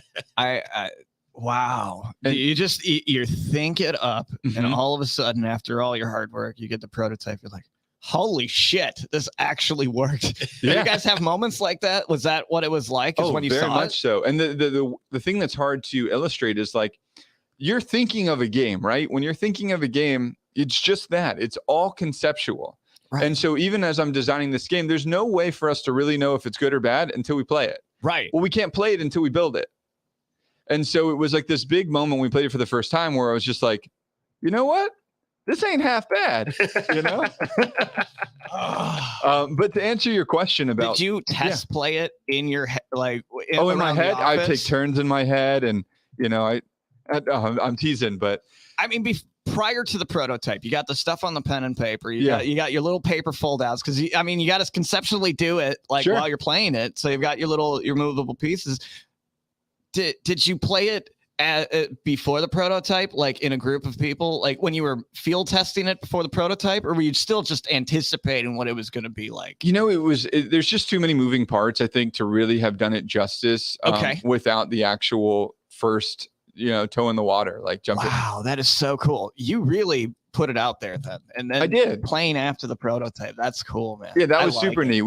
Speaker 2: Wow. And you think it up, and all of a sudden, after all your hard work, you get the prototype. You're like, holy shit, this actually worked. Yeah. You guys have moments like that? Was that what it was like? When you
Speaker 3: very
Speaker 2: saw
Speaker 3: much
Speaker 2: it?
Speaker 3: So. And the thing that's hard to illustrate is like, you're thinking of a game, right? When you're thinking of a game, it's just that. It's all conceptual. Right. And so even as I'm designing this game, there's no way for us to really know if it's good or bad until we play it.
Speaker 2: Right.
Speaker 3: Well, we can't play it until we build it. And so it was like this big moment when we played it for the first time where I was just like, you know what? This ain't half bad, but to answer your question about,
Speaker 2: did you test play it in your head? Like,
Speaker 3: in my head, I take turns in my head, and I'm teasing, but
Speaker 2: I mean, prior to the prototype, you got the stuff on the pen and paper. You got your little paper foldouts because you got to conceptually do it while you're playing it. So you've got your movable pieces. Did you play it before the prototype, like in a group of people, like when you were field testing it before the prototype, or were you still just anticipating what it was going to be like?
Speaker 3: There's just too many moving parts, I think, to really have done it justice. Without the actual first, toe in the water, like jumping. Wow,
Speaker 2: that is so cool. You really put it out there then, and then
Speaker 3: I did
Speaker 2: playing after the prototype. That's cool, man.
Speaker 3: Yeah, that was super neat.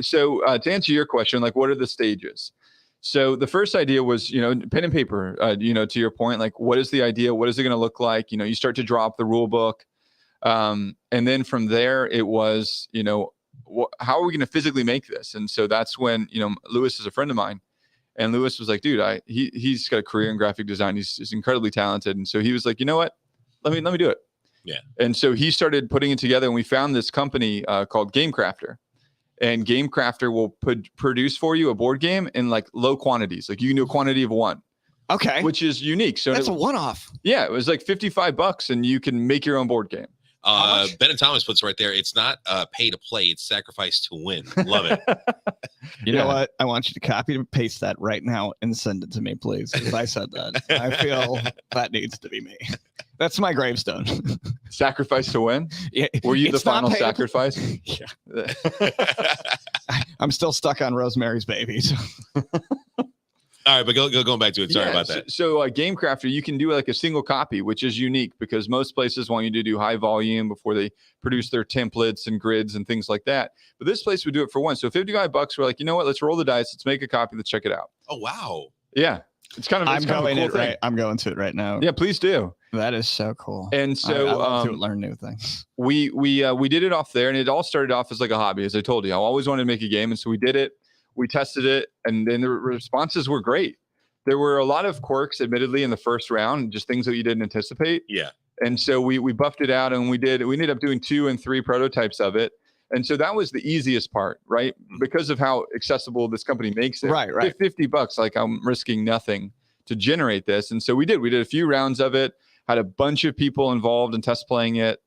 Speaker 3: So to answer your question, like, what are the stages? So the first idea was, pen and paper, to your point, like, what is the idea? What is it going to look like? You start to draw up the rule book. And then from there, it was, how are we going to physically make this? And so that's when, Lewis is a friend of mine. And Lewis was like, dude, he's got a career in graphic design. He's incredibly talented. And so he was like, you know what? Let me do it.
Speaker 1: Yeah.
Speaker 3: And so he started putting it together, and we found this company called Game Crafter. And Game Crafter will produce for you a board game in like low quantities. Like you can do a quantity of 1.
Speaker 2: Okay.
Speaker 3: Which is unique. So
Speaker 2: that's a one-off.
Speaker 3: Yeah. It was like $55 and you can make your own board game.
Speaker 1: Ben and Thomas puts right there. It's not pay to play. It's sacrifice to win. Love it.
Speaker 2: You know what? I want you to copy and paste that right now and send it to me, please. Because I said that. I feel that needs to be me. That's my gravestone.
Speaker 3: Sacrifice to win?
Speaker 2: Yeah.
Speaker 3: Were you the final sacrifice?
Speaker 2: Yeah. I'm still stuck on Rosemary's Baby. So.
Speaker 1: All right, but going back to it. Sorry about that.
Speaker 3: So Game Crafter, you can do like a single copy, which is unique because most places want you to do high volume before they produce their templates and grids and things like that. But this place would do it for 1. So $55, we're like, you know what? Let's roll the dice. Let's make a copy. Let's check it out.
Speaker 1: Oh, wow.
Speaker 3: Yeah. It's kind of
Speaker 2: I'm going to it right now.
Speaker 3: Yeah, please do.
Speaker 2: That is so cool.
Speaker 3: And so
Speaker 2: I love to learn new things.
Speaker 3: We did it off there, and it all started off as like a hobby, as I told you. I always wanted to make a game, and so we did it. We tested it, and then the responses were great. There were a lot of quirks, admittedly, in the first round, just things that you didn't anticipate.
Speaker 1: Yeah.
Speaker 3: And so we buffed it out, and we ended up doing 2 and 3 prototypes of it. And so that was the easiest part, right? Because of how accessible this company makes it.
Speaker 2: Right.
Speaker 3: $50, like I'm risking nothing to generate this. And so we did a few rounds of it, had a bunch of people involved in test playing it,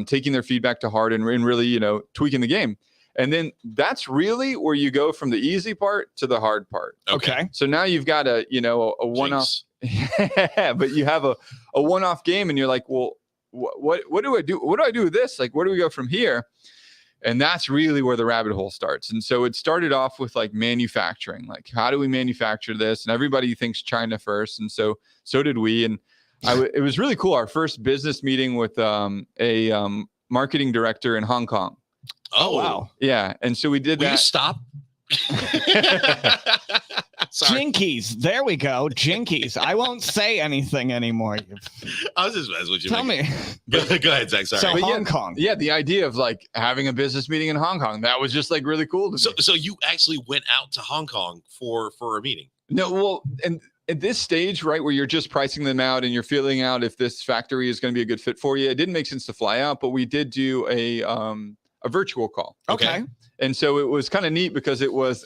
Speaker 3: taking their feedback to heart and really, tweaking the game. And then that's really where you go from the easy part to the hard part.
Speaker 2: Okay.
Speaker 3: So now you've got a one-off, but you have a one-off game, and you're like, well, what do I do? What do I do with this? Like, where do we go from here? And that's really where the rabbit hole starts. And so it started off with like manufacturing, like how do we manufacture this? And everybody thinks China first. And so did we. And it was really cool. Our first business meeting with a marketing director in Hong Kong.
Speaker 1: Oh, wow.
Speaker 3: Yeah. And so we did that.
Speaker 1: Will you stop?
Speaker 2: Jinkies. There we go. Jinkies. I won't say anything anymore.
Speaker 1: I was just messing with you.
Speaker 2: Tell me.
Speaker 1: Go ahead, Zach. Sorry.
Speaker 2: So Hong Kong.
Speaker 3: Yeah, the idea of like having a business meeting in Hong Kong, that was just like really cool to me.
Speaker 1: So you actually went out to Hong Kong for a meeting?
Speaker 3: No, well, and at this stage, right, where you're just pricing them out and you're feeling out if this factory is going to be a good fit for you, it didn't make sense to fly out, but we did do a virtual call.
Speaker 2: Okay.
Speaker 3: And so it was kind of neat because it was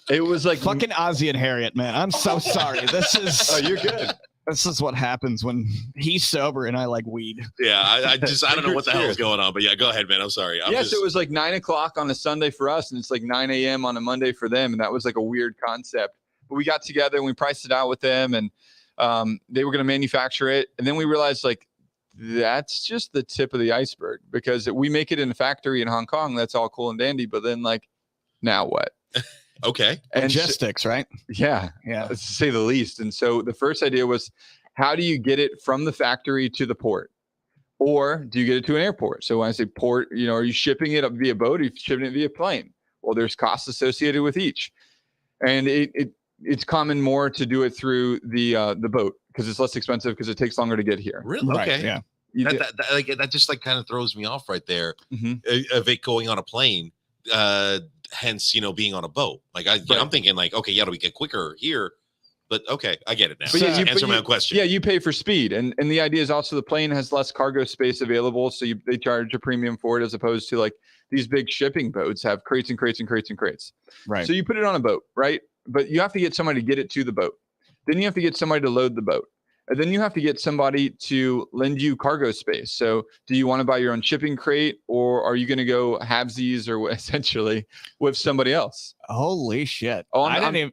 Speaker 3: like
Speaker 2: fucking Ozzy and Harriet, man. I'm so sorry. This is
Speaker 3: oh, you're good.
Speaker 2: This is what happens when he's sober and I like weed.
Speaker 1: Yeah, I don't know what the hell is going on, but yeah, go ahead, man. I'm sorry.
Speaker 3: So it was like 9:00 on a Sunday for us, and it's like 9 a.m. on a Monday for them, and that was like a weird concept. But we got together and we priced it out with them, and they were going to manufacture it, and then we realized like that's just the tip of the iceberg because we make it in a factory in Hong Kong. That's all cool and dandy, but then like now what?
Speaker 1: Okay.
Speaker 3: And
Speaker 2: logistics, right?
Speaker 3: Yeah. To say the least. And so the first idea was, how do you get it from the factory to the port? Or do you get it to an airport? So when I say port, are you shipping it up via boat or are you shipping it via plane? Well, there's costs associated with each. And it's common more to do it through the boat because it's less expensive because it takes longer to get here.
Speaker 1: Really?
Speaker 2: Right,
Speaker 1: okay.
Speaker 2: Yeah.
Speaker 1: That just like kind of throws me off right there. Of it going on a plane, hence being on a boat. Like I'm thinking like, okay, yeah, we get quicker here, but okay, I get it now.
Speaker 3: But
Speaker 1: answer my own question.
Speaker 3: Yeah, you pay for speed, and the idea is also the plane has less cargo space available, so they charge a premium for it as opposed to like these big shipping boats have crates and crates and crates and crates.
Speaker 2: Right.
Speaker 3: So you put it on a boat, right? But you have to get somebody to get it to the boat. Then you have to get somebody to load the boat. And then you have to get somebody to lend you cargo space. So do you want to buy your own shipping crate, or are you going to go halvesies or essentially with somebody else?
Speaker 2: Holy shit.
Speaker 3: Oh,
Speaker 2: I didn't even.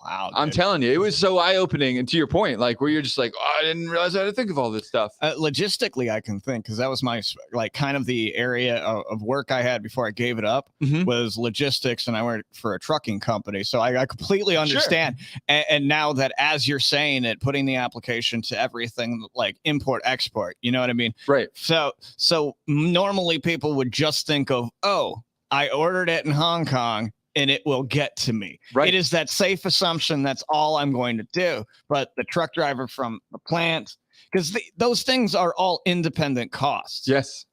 Speaker 2: Wow.
Speaker 3: I'm
Speaker 2: dude.
Speaker 3: telling you, it was so eye-opening. And to your point, like where you're just like, oh, I didn't realize I had to think of all this stuff.
Speaker 2: Logistically, I can think, because that was my like kind of the area of work I had before I gave it up was logistics, and I worked for a trucking company. So I completely understand. Sure. And now that, as you're saying it, putting the application to everything like import, export, you know what I mean?
Speaker 3: Right.
Speaker 2: So normally people would just think of, oh, I ordered it in Hong Kong and it will get to me. Right. It is that safe assumption. That's all I'm going to do. But the truck driver from the plant, because those things are all independent costs.
Speaker 3: Yes.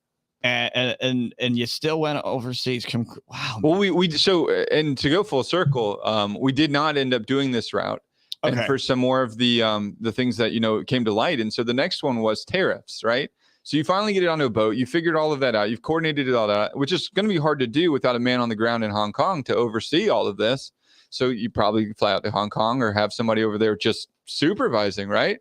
Speaker 2: And you still went overseas. Wow.
Speaker 3: Well, and to go full circle, we did not end up doing this route. Okay. And for some more of the things that, came to light. And so the next one was tariffs, right? So you finally get it onto a boat. You figured all of that out. You've coordinated it all out, which is going to be hard to do without a man on the ground in Hong Kong to oversee all of this. So you probably fly out to Hong Kong or have somebody over there just supervising, right?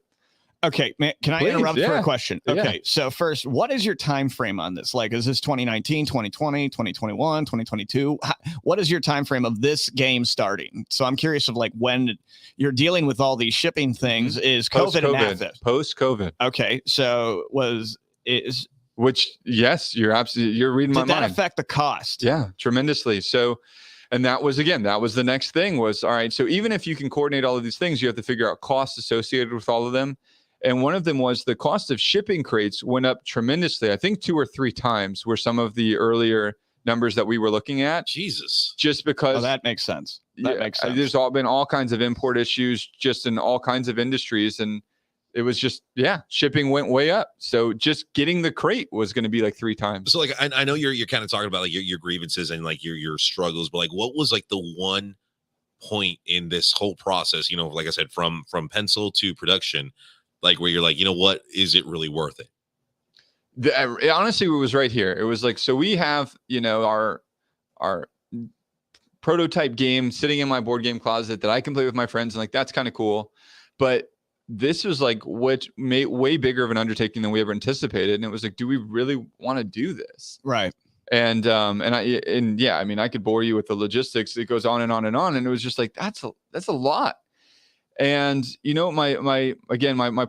Speaker 2: Okay, man, can I interrupt for a question? Okay, so first, what is your time frame on this? Like, is this 2019, 2020, 2021, 2022? What is your time frame of this game starting? So I'm curious of like when you're dealing with all these shipping things. Is COVID and after?
Speaker 3: Post-COVID.
Speaker 2: Okay, so
Speaker 3: you're reading my mind.
Speaker 2: Did that affect the cost?
Speaker 3: Yeah, tremendously. So, and that was the next thing was, all right, so even if you can coordinate all of these things, you have to figure out costs associated with all of them. And one of them was the cost of shipping crates went up tremendously. I think 2 or 3 times were some of the earlier numbers that we were looking at.
Speaker 1: Jesus.
Speaker 3: Just because.
Speaker 2: That makes sense. That makes sense.
Speaker 3: There's been all kinds of import issues just in all kinds of industries. And it was just, shipping went way up. So just getting the crate was going to be like 3 times.
Speaker 1: So like, I know you're kind of talking about like your grievances and like your struggles, but like what was like the one point in this whole process, like I said, from pencil to production, like where you're like, you know what, is it really worth it?
Speaker 3: Honestly, it was right here. It was like, so we have, our prototype game sitting in my board game closet that I can play with my friends. And like, that's kind of cool. But this was like what made way bigger of an undertaking than we ever anticipated. And it was like, do we really want to do this?
Speaker 2: Right.
Speaker 3: And I mean, I could bore you with the logistics. It goes on and on and on. And it was just like, that's a lot. And, my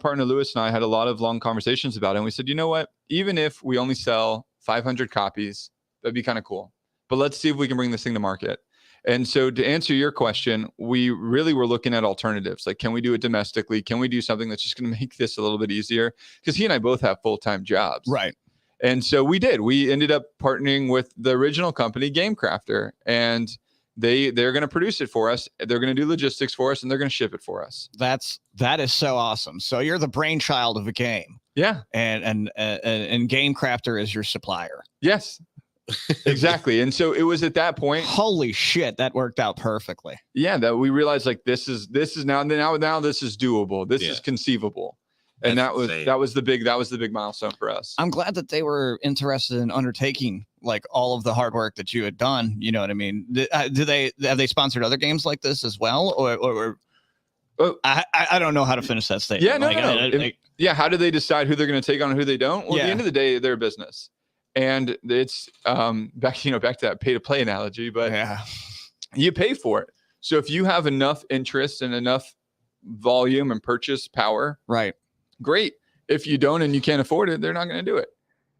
Speaker 3: partner Lewis and I had a lot of long conversations about it. And we said, you know what, even if we only sell 500 copies, that'd be kind of cool. But let's see if we can bring this thing to market. And so to answer your question, we really were looking at alternatives. Like, can we do it domestically? Can we do something that's just going to make this a little bit easier? Because he and I both have full-time jobs.
Speaker 2: Right.
Speaker 3: And so we did. We ended up partnering with the original company, Game Crafter, and they're going to produce it for us. They're going to do logistics for us, and they're going to ship it for us.
Speaker 2: That is so awesome. So you're the brainchild of a game.
Speaker 3: Yeah.
Speaker 2: And Game Crafter is your supplier.
Speaker 3: Yes. Exactly. And so it was at that point.
Speaker 2: Holy shit, that worked out perfectly.
Speaker 3: Yeah, that we realized like this is now this is doable. This is conceivable. And that was the big milestone for us.
Speaker 2: I'm glad that they were interested in undertaking like all of the hard work that you had done. You know what I mean? Have they sponsored other games like this as well, or I don't know how to finish that statement.
Speaker 3: Yeah, how do they decide who they're going to take on and who they don't? Well, at the end of the day, they're a business, and it's back to that pay to play analogy, but you pay for it. So if you have enough interest and enough volume and purchase power,
Speaker 2: right?
Speaker 3: Great. If you don't and you can't afford it, they're not going to do it.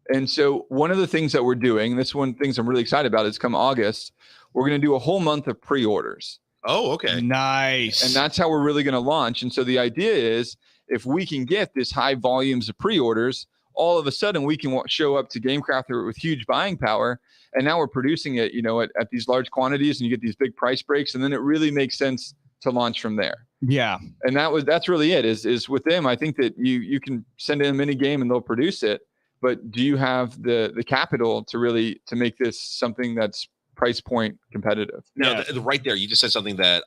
Speaker 3: And so one of the things that we're doing, this one things I'm really excited about, is come August, we're going to do a whole month of pre-orders.
Speaker 1: Oh, okay.
Speaker 2: Nice.
Speaker 3: And that's how we're really going to launch. And so the idea is if we can get this high volumes of pre-orders, all of a sudden we can show up to Game Crafter with huge buying power. And now we're producing it, at these large quantities, and you get these big price breaks. And then it really makes sense to launch from there.
Speaker 2: Yeah.
Speaker 3: And that's really it is with them. I think that you can send in a mini game and they'll produce it, but do you have the capital to make this something that's price point competitive?
Speaker 1: Now, right there, you just said something that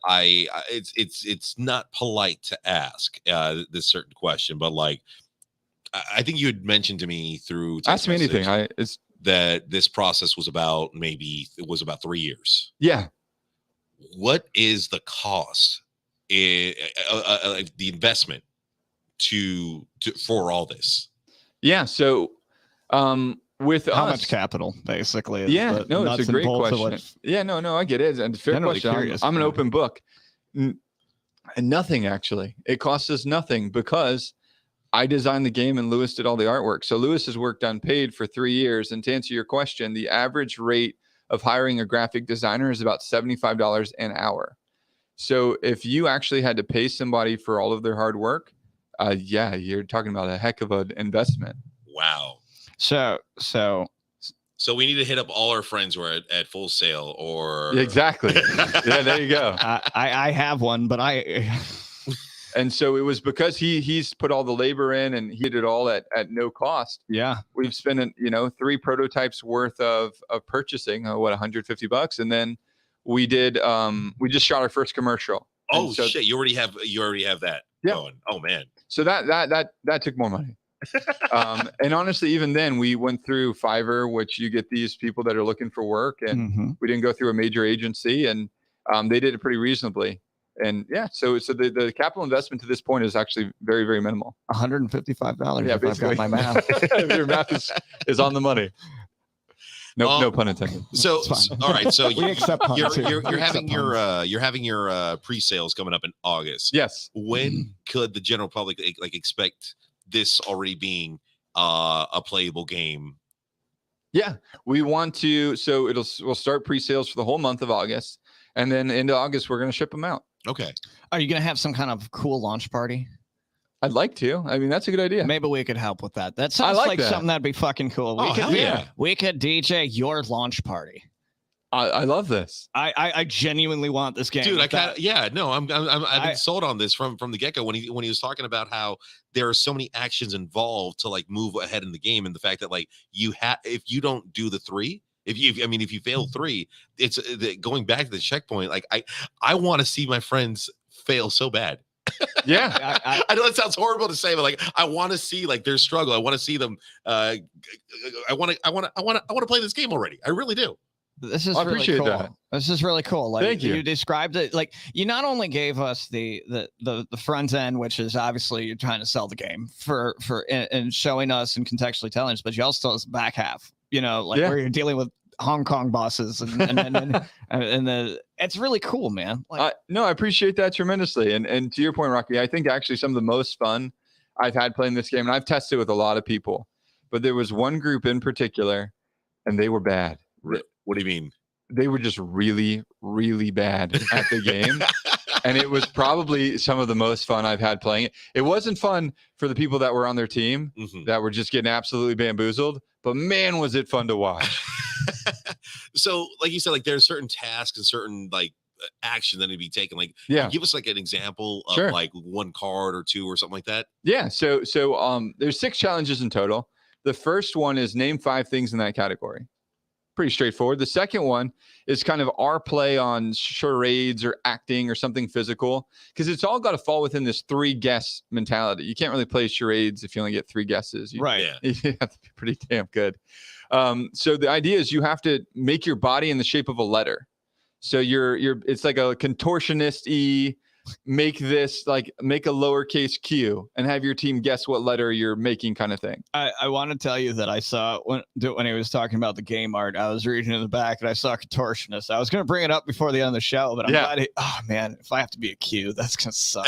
Speaker 1: it's not polite to ask this certain question, but like, I think you had mentioned to me through
Speaker 3: ask me anything.
Speaker 1: That this process was about 3 years.
Speaker 3: Yeah.
Speaker 1: What is the cost, the investment for all this?
Speaker 3: Yeah. So with
Speaker 2: How
Speaker 3: us,
Speaker 2: much capital, basically? Is
Speaker 3: yeah,
Speaker 2: the
Speaker 3: no,
Speaker 2: nuts
Speaker 3: it's a
Speaker 2: and
Speaker 3: great
Speaker 2: bolts of
Speaker 3: question. Yeah, no, I get it. And fair
Speaker 2: Generally
Speaker 3: question.
Speaker 2: curious.
Speaker 3: I'm an open book. And nothing, actually. It costs us nothing because I designed the game and Lewis did all the artwork. So Lewis has worked unpaid for 3 years. And to answer your question, the average rate of hiring a graphic designer is about $75 an hour. So if you actually had to pay somebody for all of their hard work, yeah, you're talking about a heck of an investment.
Speaker 1: Wow.
Speaker 2: So
Speaker 1: we need to hit up all our friends who are at Full Sail or
Speaker 3: Exactly. Yeah, there you go.
Speaker 2: I have one, but
Speaker 3: And so it was because he's put all the labor in and he did it all at no cost.
Speaker 2: yeah.
Speaker 3: We've spent 3 prototypes worth of purchasing, $150, and then we just shot our first commercial.
Speaker 1: Oh, so, shit! You already have that going. Oh man.
Speaker 3: So that took more money. And honestly, even then, we went through Fiverr, which you get these people that are looking for work, and we didn't go through a major agency, and they did it pretty reasonably. And yeah, so the capital investment to this point is actually very, very minimal.
Speaker 2: $155.
Speaker 3: Yeah,
Speaker 2: if I've got my math.
Speaker 3: Your math is on the money. No pun intended.
Speaker 1: So all right, so
Speaker 2: we accept puns
Speaker 1: you're having your pre-sales coming up in August.
Speaker 3: Yes.
Speaker 1: When could the general public expect this already being a playable game?
Speaker 3: Yeah, we want to. So we'll start pre-sales for the whole month of August, and then into August we're going to ship them out.
Speaker 1: Okay.
Speaker 2: Are you going to have some kind of cool launch party?
Speaker 3: I'd like to. I mean, that's a good idea.
Speaker 2: Maybe we could help with that. That sounds like something that'd be fucking cool. We could DJ your launch party.
Speaker 3: I love this.
Speaker 2: I genuinely want this game.
Speaker 1: Dude, I've been sold on this from the get-go when he was talking about how there are so many actions involved to like move ahead in the game, and the fact that like if you don't do the 3, if you fail 3, it's going back to the checkpoint. Like I want to see my friends fail so bad.
Speaker 3: Yeah,
Speaker 1: I know that sounds horrible to say, but like I want to see like their struggle. I want to see them. I want to play this game already. I really do.
Speaker 2: This is
Speaker 3: I
Speaker 2: really
Speaker 3: appreciate
Speaker 2: cool.
Speaker 3: that.
Speaker 2: This is really cool. Like
Speaker 3: Thank you.
Speaker 2: You described it. Like you not only gave us the front end, which is obviously you're trying to sell the game for and showing us and contextually telling us, but you also told us the back half. Where you're dealing with Hong Kong bosses and it's really cool, man.
Speaker 3: No, I appreciate that tremendously. And to your point, Rocky, I think actually some of the most fun I've had playing this game, and I've tested with a lot of people, but there was one group in particular, and they were bad.
Speaker 1: What do you mean?
Speaker 3: They were just really, really bad at the game. And it was probably some of the most fun I've had playing it. It wasn't fun for the people that were on their team that were just getting absolutely bamboozled, but man, was it fun to watch.
Speaker 1: So like you said, like there's certain tasks and certain like action that need to be taken. Like, give us like an example of like one card or 2 or something like that.
Speaker 3: Yeah. So there's 6 challenges in total. The first one is name 5 things in that category. Pretty straightforward. The second one is kind of our play on charades or acting or something physical, because it's all got to fall within this 3 guess mentality. You can't really play charades if you only get 3 guesses. You have to be pretty damn good. So the idea is you have to make your body in the shape of a letter. So it's like a contortionist-y, make a lowercase q and have your team guess what letter you're making kind of thing.
Speaker 2: I want to tell you that I saw when he was talking about the game art, I was reading in the back and I saw contortionist. I was going to bring it up before the end of the show, but I'm glad oh man, if I have to be a Q, that's going to suck.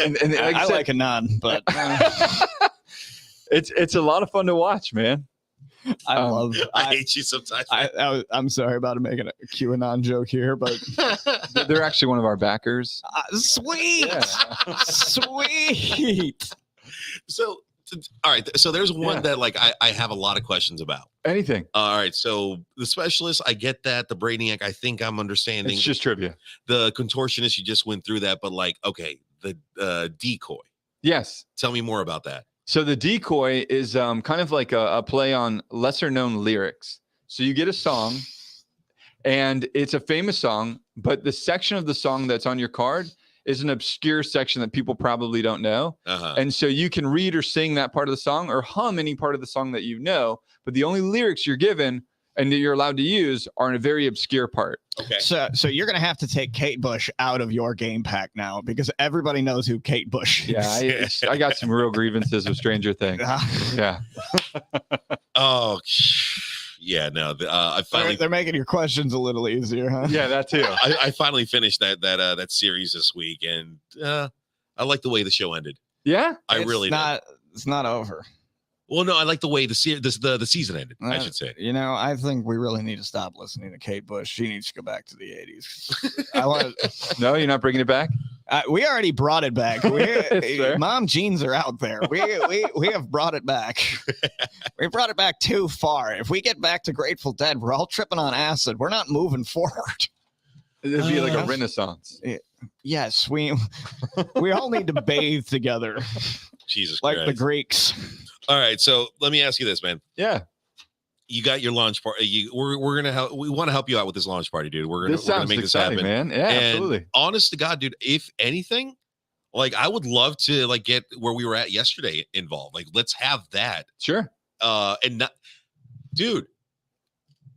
Speaker 2: and like I like a none, but
Speaker 3: it's a lot of fun to watch, man.
Speaker 1: I hate you sometimes.
Speaker 2: I'm sorry about making a QAnon joke here, but
Speaker 3: they're actually one of our backers.
Speaker 2: Sweet. Sweet.
Speaker 1: So, all right. So there's one that like I have a lot of questions about.
Speaker 3: Anything.
Speaker 1: All right. So the specialist, I get that. The Brainiac, I think I'm understanding.
Speaker 3: It's just trivia.
Speaker 1: The contortionist, you just went through that, but like, okay, the decoy.
Speaker 3: Yes.
Speaker 1: Tell me more about that.
Speaker 3: So the decoy is kind of like a play on lesser known lyrics. So you get a song and it's a famous song, but the section of the song that's on your card is an obscure section that people probably don't know. And so you can read or sing that part of the song or hum any part of the song that you know, but the only lyrics you're given and that you're allowed to use are in a very obscure part.
Speaker 1: Okay.
Speaker 2: So you're gonna have to take Kate Bush out of your game pack now because everybody knows who Kate Bush is.
Speaker 3: Yeah, I got some real grievances with Stranger Things. Yeah.
Speaker 1: Oh, yeah. No, I finally.
Speaker 2: They're making your questions a little easier, huh?
Speaker 3: Yeah, that too.
Speaker 1: I finally finished that series this week, and I like the way the show ended.
Speaker 3: Yeah,
Speaker 1: I really did.
Speaker 2: It's not over.
Speaker 1: Well, no, I like the way the season ended. I should say.
Speaker 2: You know, I think we really need to stop listening to Kate Bush. She needs to go back to the 80s. I want.
Speaker 3: No, you're not bringing it back.
Speaker 2: We already brought it back. Mom jeans are out there. We have brought it back. We brought it back too far. If we get back to Grateful Dead, we're all tripping on acid. We're not moving forward.
Speaker 3: It'd be like a renaissance.
Speaker 2: Yes, we all need to bathe together.
Speaker 1: Jesus
Speaker 2: like
Speaker 1: Christ.
Speaker 2: The Greeks.
Speaker 1: All right, so let me ask you this, man.
Speaker 3: Yeah.
Speaker 1: You got your launch party. We're gonna help. We want to help you out with this launch party, dude. We're gonna make this happen,
Speaker 3: man. Yeah,
Speaker 1: and
Speaker 3: absolutely.
Speaker 1: Honest to God, dude. If anything, like I would love to like get where we were at yesterday involved. Like, let's have that.
Speaker 3: Sure.
Speaker 1: And not, dude.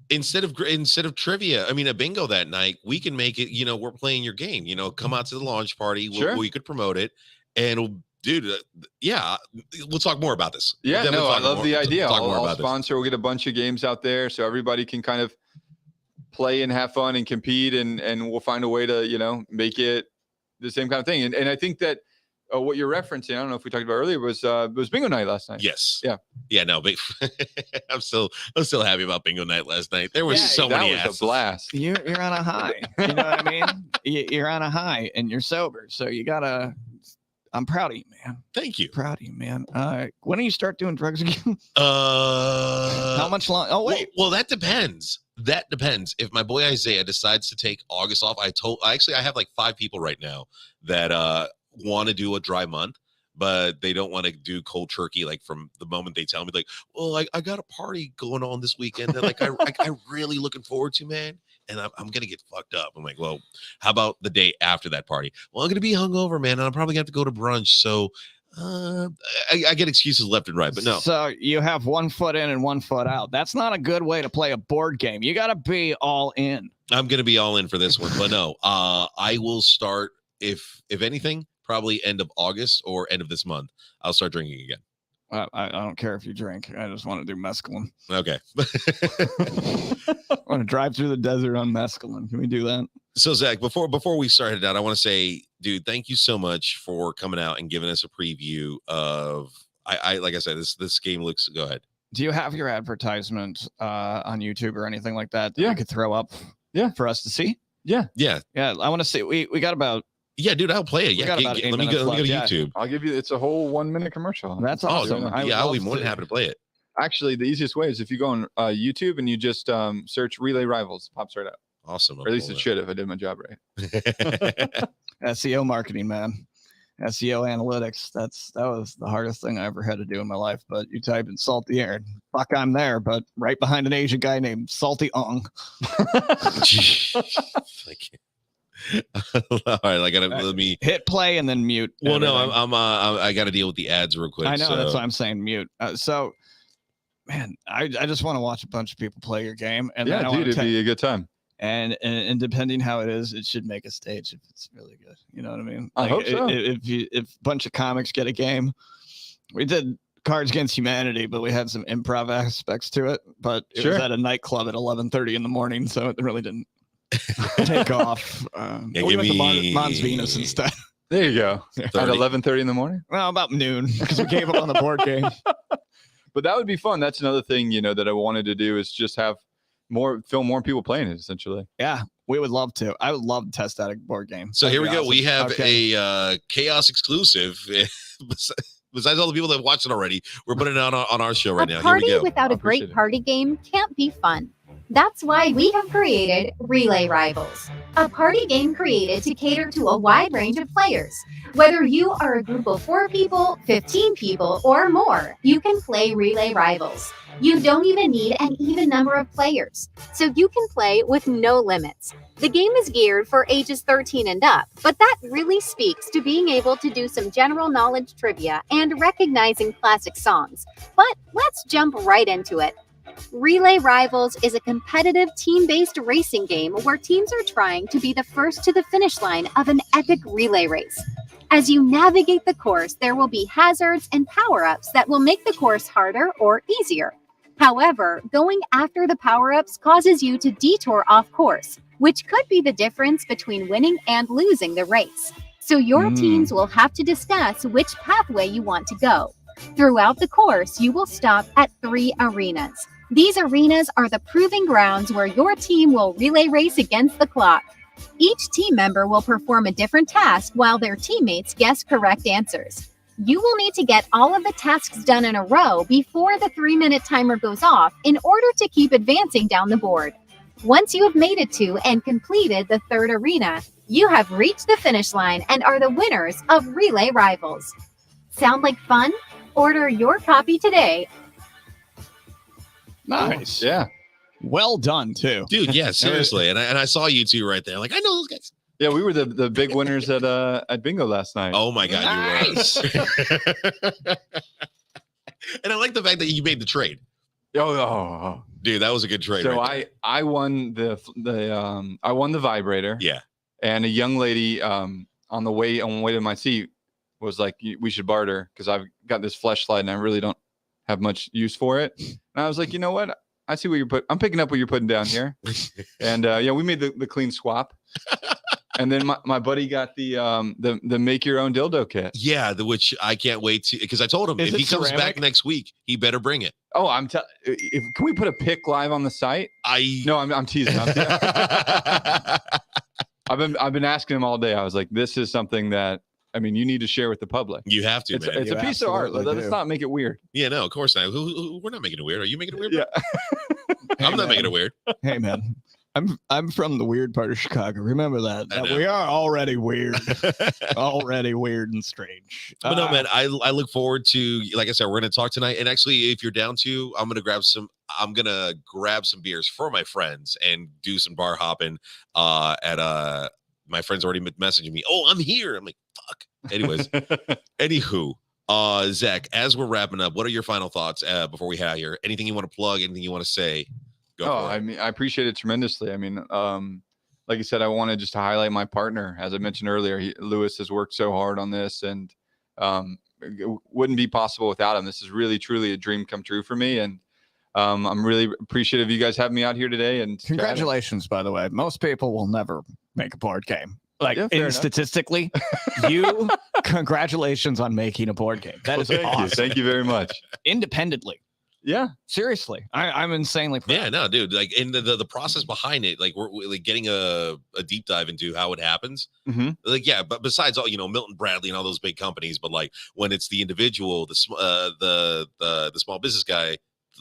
Speaker 1: Instead of trivia, I mean a bingo that night, we can make it. You know, we're playing your game. You know, come out to the launch party.
Speaker 3: Sure.
Speaker 1: We could promote it, and dude, yeah, we'll talk more about this.
Speaker 3: Yeah, no, I love the idea. I'll sponsor. We'll get a bunch of games out there so everybody can kind of play and have fun and compete, and we'll find a way to, you know, make it the same kind of thing. And I think that what you're referencing, I don't know if we talked about earlier, was bingo night last night.
Speaker 1: Yes.
Speaker 3: Yeah.
Speaker 1: No, but I'm still happy about bingo night last night. There was so many.
Speaker 3: That was a blast.
Speaker 2: You're on a high. You know what I mean? You're on a high and you're sober, so you gotta. I'm proud of you, man.
Speaker 1: Thank you.
Speaker 2: Proud of you, man. When do you start doing drugs again?
Speaker 1: How
Speaker 2: much long? Oh, wait.
Speaker 1: Well, that depends. That depends. If my boy Isaiah decides to take August off, I have like 5 people right now that want to do a dry month, but they don't want to do cold turkey. Like from the moment they tell me, like, well, I got a party going on this weekend that like I really looking forward to, man. And I'm gonna get fucked up. I'm like, well, how about the day after that party? Well, I'm gonna be hungover, man, and I'm probably gonna have to go to brunch. So I get excuses left and right, but no.
Speaker 2: So you have 1 foot in and 1 foot out. That's not a good way to play a board game. You got to be all in.
Speaker 1: I'm gonna be all in for this one, but no. I will start if anything, probably end of August or end of this month. I'll start drinking again.
Speaker 2: I don't care if you drink. I just want to do mescaline.
Speaker 1: Okay.
Speaker 2: I want to drive through the desert on mescaline. Can we do that?
Speaker 1: So Zach, before we started out, I want to say, dude, thank you so much for coming out and giving us a preview of. I like I said, this game looks. Go ahead.
Speaker 2: Do you have your advertisement on YouTube or anything like that?
Speaker 3: Yeah.
Speaker 2: You could throw up.
Speaker 3: Yeah.
Speaker 2: For us to see.
Speaker 3: Yeah.
Speaker 2: Yeah. I want to see. We got about.
Speaker 1: Yeah, dude, I'll play it. Yeah, let me go to YouTube.
Speaker 3: I'll give you. It's a whole 1 minute commercial.
Speaker 2: That's awesome.
Speaker 1: I'll be more than happy to play it.
Speaker 3: Actually, the easiest way is if you go on YouTube and you just search Relay Rivals, it pops right up.
Speaker 1: Awesome.
Speaker 3: Or at least it should if I did my job right.
Speaker 2: SEO marketing, man. SEO analytics. That was the hardest thing I ever had to do in my life. But you type in Salty Aaron. Fuck, I'm there, but right behind an Asian guy named Salty Ong.
Speaker 1: All right, let me
Speaker 2: hit play and then mute.
Speaker 1: Well, everything. No, I got to deal with the ads real quick.
Speaker 2: I know, that's why I'm saying mute. So, man, I just want to watch a bunch of people play your game, and
Speaker 3: yeah, dude, it'd be a good time.
Speaker 2: And depending how it is, it should make a stage if it's really good. You know what I mean?
Speaker 3: I hope so.
Speaker 2: If a bunch of comics get a game, we did Cards Against Humanity, but we had some improv aspects to it. But it was at a nightclub at 11:30 in the morning, so it really didn't take off. We went to Mons Venus instead.
Speaker 3: There you go. At 11:30 in the morning.
Speaker 2: Well, about noon because we gave up on the board game.
Speaker 3: But that would be fun. That's another thing, that I wanted to do is just have film more people playing it. Essentially. Yeah,
Speaker 2: we would love to. I would love to test out a board game.
Speaker 1: So here we go. We have a Chaos exclusive. Besides all the people that have watched it already, we're putting it on our show right now. Here we go.
Speaker 4: A party without a great party game can't be fun. That's why we have created Relay Rivals, a party game created to cater to a wide range of players. Whether you are a group of 4 people, 15 people, or more, you can play Relay Rivals. You don't even need an even number of players, so you can play with no limits. The game is geared for ages 13 and up, but that really speaks to being able to do some general knowledge trivia and recognizing classic songs. But let's jump right into it. Relay Rivals is a competitive team-based racing game where teams are trying to be the first to the finish line of an epic relay race. As you navigate the course, there will be hazards and power-ups that will make the course harder or easier. However, going after the power-ups causes you to detour off course, which could be the difference between winning and losing the race. So your teams will have to discuss which pathway you want to go. Throughout the course, you will stop at 3 arenas. These arenas are the proving grounds where your team will relay race against the clock. Each team member will perform a different task while their teammates guess correct answers. You will need to get all of the tasks done in a row before the 3-minute timer goes off in order to keep advancing down the board. Once you have made it to and completed the 3rd arena, you have reached the finish line and are the winners of Relay Rivals. Sound like fun? Order your copy today.
Speaker 2: Nice.
Speaker 3: Yeah.
Speaker 2: Well done, too.
Speaker 1: Dude, yeah, seriously. And I saw you two right there. Like, I know those guys.
Speaker 3: Yeah, we were the big winners at bingo last night.
Speaker 1: Oh my God,
Speaker 2: Nice.
Speaker 1: you were. And I like the fact that you made the trade.
Speaker 3: Oh.
Speaker 1: Dude, that was a good trade.
Speaker 3: So
Speaker 1: right
Speaker 3: I won I won the vibrator.
Speaker 1: there. Yeah.
Speaker 3: And a young lady on the way to my seat was like, we should barter because I've got this fleshlight and I really don't have much use for it. And I was like, you know what? I see what I'm picking up what you're putting down here. And yeah, we made the clean swap. And then my buddy got the make your own dildo kit.
Speaker 1: Yeah, which I can't wait to, because I told him
Speaker 2: Is
Speaker 1: if
Speaker 2: it
Speaker 1: he comes back
Speaker 2: ceramic?
Speaker 1: next week, he better bring it.
Speaker 3: Oh, can we put a pic live on the site? No, I'm teasing. I've been asking him all day. I was like, this is something that, I mean, you need to share with the public.
Speaker 1: You have to,
Speaker 3: It's
Speaker 1: man.
Speaker 3: a piece of art.
Speaker 2: absolutely
Speaker 3: Let's
Speaker 2: do.
Speaker 3: not make it weird.
Speaker 1: Yeah, no, of course not. We're not making it weird. Are you making it weird? bro?
Speaker 3: Yeah.
Speaker 1: I'm not making it weird.
Speaker 2: Hey, man. I'm from the weird part of Chicago. Remember that.
Speaker 1: I know.
Speaker 2: We are already weird. Already weird and strange.
Speaker 1: But no, man, I look forward to, like I said, we're going to talk tonight. And actually, if you're down to, I'm going to grab some beers for my friends and do some bar hopping at my friends already messaging me. Oh, I'm here. I'm like, fuck. Anyways, anywho, Zach, as we're wrapping up, what are your final thoughts before we have here? Anything you want to plug? Anything you want to say? Go for it.
Speaker 3: I mean, I appreciate it tremendously. I mean, like you said, I wanted just to highlight my partner. As I mentioned earlier, Lewis has worked so hard on this, and it wouldn't be possible without him. This is really, truly a dream come true for me, and I'm really appreciative of you guys having me out here today. And
Speaker 2: Congratulations, by the way. Most people will never make a board game. Like,
Speaker 3: Yeah, fair enough.
Speaker 2: statistically, congratulations on making a board game. That is awesome.
Speaker 3: Thank you very much.
Speaker 2: Independently.
Speaker 3: Yeah.
Speaker 2: Seriously. I'm insanely proud.
Speaker 1: Yeah, no, dude. Like, in the process behind it, like we're like getting a deep dive into how it happens.
Speaker 3: Mm-hmm.
Speaker 1: Like, yeah, but besides all, Milton Bradley and all those big companies, but like when it's the individual, the small business guy,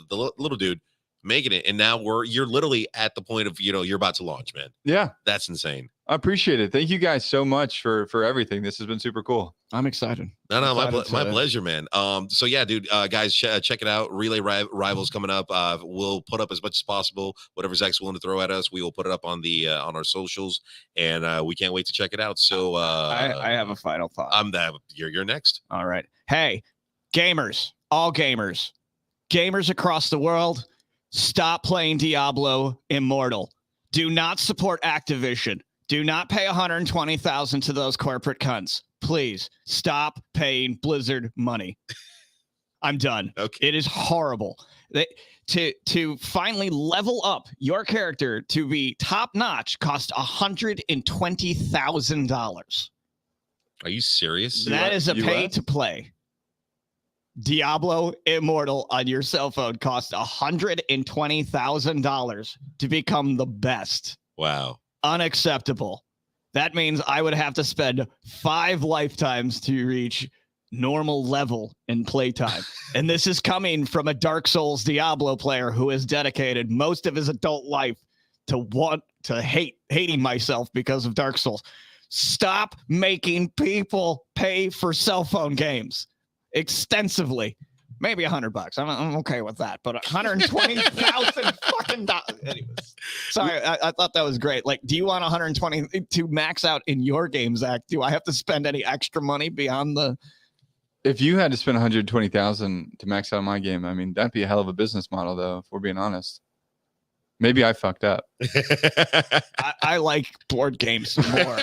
Speaker 1: the little dude making it, and now you're literally at the point of you're about to launch, man.
Speaker 3: Yeah.
Speaker 1: That's insane.
Speaker 3: I appreciate it. Thank you guys so much for everything. This has been super cool.
Speaker 2: I'm excited.
Speaker 1: No, my
Speaker 2: Excited to-
Speaker 1: pleasure, man. So yeah, dude, guys, check it out. Relay Rivals coming up. We'll put up as much as possible. Whatever Zach's willing to throw at us, we will put it up on the on our socials, and we can't wait to check it out. So
Speaker 2: I have a final thought.
Speaker 1: You're next.
Speaker 2: All right. Hey, gamers, all gamers across the world, stop playing Diablo Immortal. Do not support Activision. Do not pay $120,000 to those corporate cunts. Please stop paying Blizzard money. I'm done.
Speaker 1: Okay.
Speaker 2: It is horrible. To finally level up your character to be top notch cost $120,000.
Speaker 1: Are you serious?
Speaker 2: That is a
Speaker 3: US?
Speaker 2: pay to play. Diablo Immortal on your cell phone costs $120,000 to become the best.
Speaker 1: Wow.
Speaker 2: Unacceptable. That means I would have to spend 5 lifetimes to reach normal level in playtime. And this is coming from a Dark Souls Diablo player who has dedicated most of his adult life to hating myself because of Dark Souls. Stop making people pay for cell phone games extensively. Maybe $100. I'm okay with that, but 120,000 fucking dollars. Anyways, sorry, I thought that was great. Like, do you want 120 to max out in your game, Zach? Do I have to spend any extra money beyond the?
Speaker 3: If you had to spend 120,000 to max out my game, I mean, that'd be a hell of a business model, though, if we're being honest. Maybe I fucked up.
Speaker 2: I like board games more.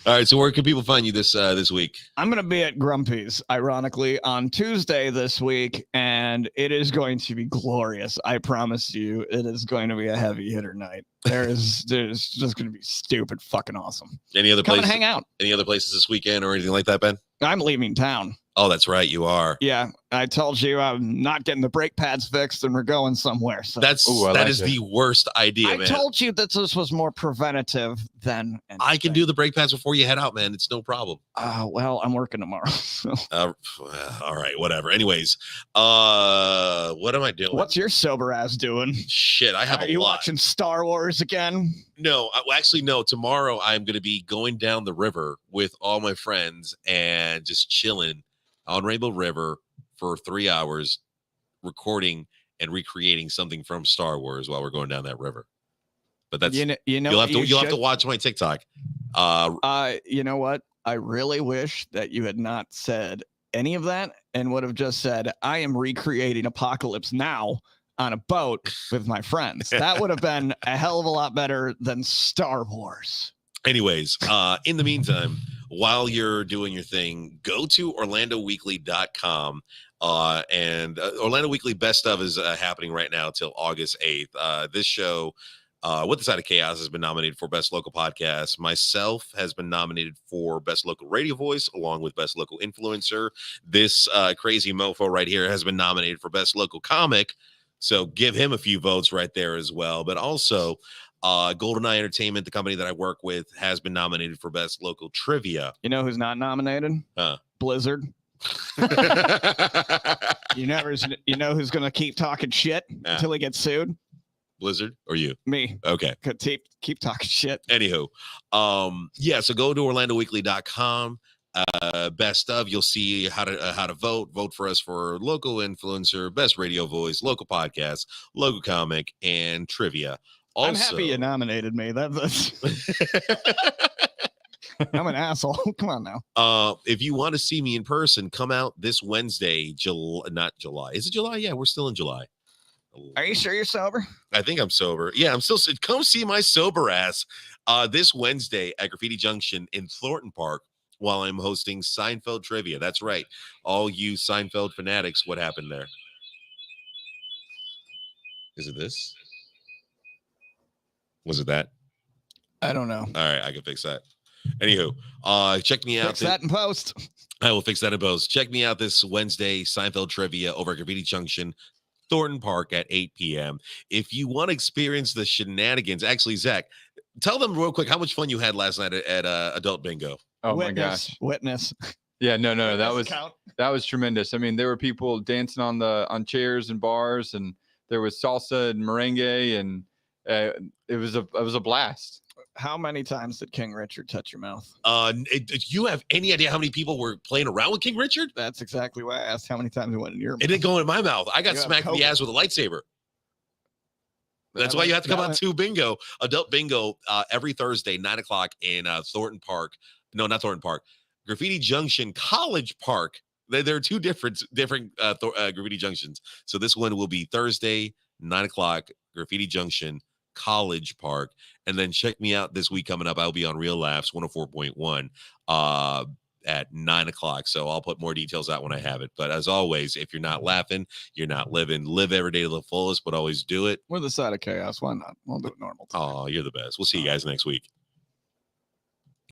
Speaker 1: All right, so where can people find you this week?
Speaker 2: I'm going to be at Grumpy's, ironically, on Tuesday this week, and it is going to be glorious. I promise you, it is going to be a heavy hitter night. There's just going to be stupid fucking awesome.
Speaker 1: Any other
Speaker 2: Come
Speaker 1: places?
Speaker 2: and hang out.
Speaker 1: Any other places this weekend or anything like that, Ben?
Speaker 2: I'm leaving town.
Speaker 1: Oh, that's right, you are.
Speaker 2: Yeah, I told you I'm not getting the brake pads fixed, and we're going somewhere. So
Speaker 1: That is the worst idea,
Speaker 2: I
Speaker 1: man.
Speaker 2: told you that this was more preventative than anything.
Speaker 1: I can do the brake pads before you head out, man. It's no problem.
Speaker 2: Well, I'm working tomorrow. So.
Speaker 1: All right, whatever. Anyways, what am I doing?
Speaker 2: What's your sober ass doing?
Speaker 1: Shit, I have
Speaker 2: Are
Speaker 1: a
Speaker 2: you
Speaker 1: lot.
Speaker 2: watching Star Wars again?
Speaker 1: No, actually, no. Tomorrow, I'm going to be going down the river with all my friends and just chilling on Rainbow River for 3 hours, recording and recreating something from Star Wars while we're going down that river. But that's you'll have to watch my TikTok.
Speaker 2: You know what? I really wish that you had not said any of that and would have just said, "I am recreating Apocalypse Now on a boat with my friends." That would have been a hell of a lot better than Star Wars.
Speaker 1: Anyways, in the meantime, while you're doing your thing, go to OrlandoWeekly.com. And Orlando Weekly Best Of is happening right now till August 8th. This show, With the Side of Chaos, has been nominated for Best Local Podcast. Myself has been nominated for Best Local Radio Voice, along with Best Local Influencer. This crazy mofo right here has been nominated for Best Local Comic. So give him a few votes right there as well. But also, GoldenEye Entertainment, the company that I work with, has been nominated for Best Local Trivia.
Speaker 2: You know who's not nominated? Blizzard. You know who's going to keep talking shit until he gets sued?
Speaker 1: Blizzard or you?
Speaker 2: Me.
Speaker 1: Okay.
Speaker 2: Keep talking shit.
Speaker 1: Anywho, so go to OrlandoWeekly.com. Best of, you'll see how to vote for us for local influencer, best radio voice, local podcast, local comic, and trivia. Also,
Speaker 2: I'm happy you nominated me. That's I'm an asshole. Come on now.
Speaker 1: If you want to see me in person, come out this Wednesday, not July. Is it July? Yeah, we're still in July.
Speaker 2: Are you sure you're sober?
Speaker 1: I think I'm sober. Yeah, I'm still. Come see my sober ass this Wednesday at Graffiti Junction in Thornton Park while I'm hosting Seinfeld Trivia. That's right. All you Seinfeld fanatics, what happened there? Is it this? Was it that?
Speaker 2: I don't know.
Speaker 1: All right, I can fix that. Anywho, check me out.
Speaker 2: Fix that in post.
Speaker 1: I will fix that in post. Check me out this Wednesday, Seinfeld Trivia over at Graffiti Junction, Thornton Park at 8 p.m. If you want to experience the shenanigans, actually, Zach, tell them real quick how much fun you had last night at Adult Bingo.
Speaker 3: Oh my gosh.
Speaker 2: Witness.
Speaker 3: Yeah, no, that was tremendous. I mean, there were people dancing on chairs and bars, and there was salsa and merengue, and it was a blast.
Speaker 2: How many times did King Richard touch your mouth?
Speaker 1: You have any idea how many people were playing around with King Richard?
Speaker 2: That's exactly why I asked how many times it went in your mouth.
Speaker 1: It didn't go in my mouth. I got smacked in the ass with a lightsaber. That's why you have to come out to Bingo, Adult Bingo, every Thursday, 9:00 in Thornton Park. No, not Thornton Park. Graffiti Junction College Park. There are two different Graffiti Junctions. So this one will be Thursday, 9:00, Graffiti Junction College Park. And then check me out this week coming up. I'll be on Real Laughs 104.1 at 9:00. So I'll put more details out when I have it. But as always, if you're not laughing, you're not living. Live every day to the fullest, but always do it.
Speaker 2: We're the Side of Chaos. Why not? We'll do it normal.
Speaker 1: Oh, you're the best. We'll see you guys next week.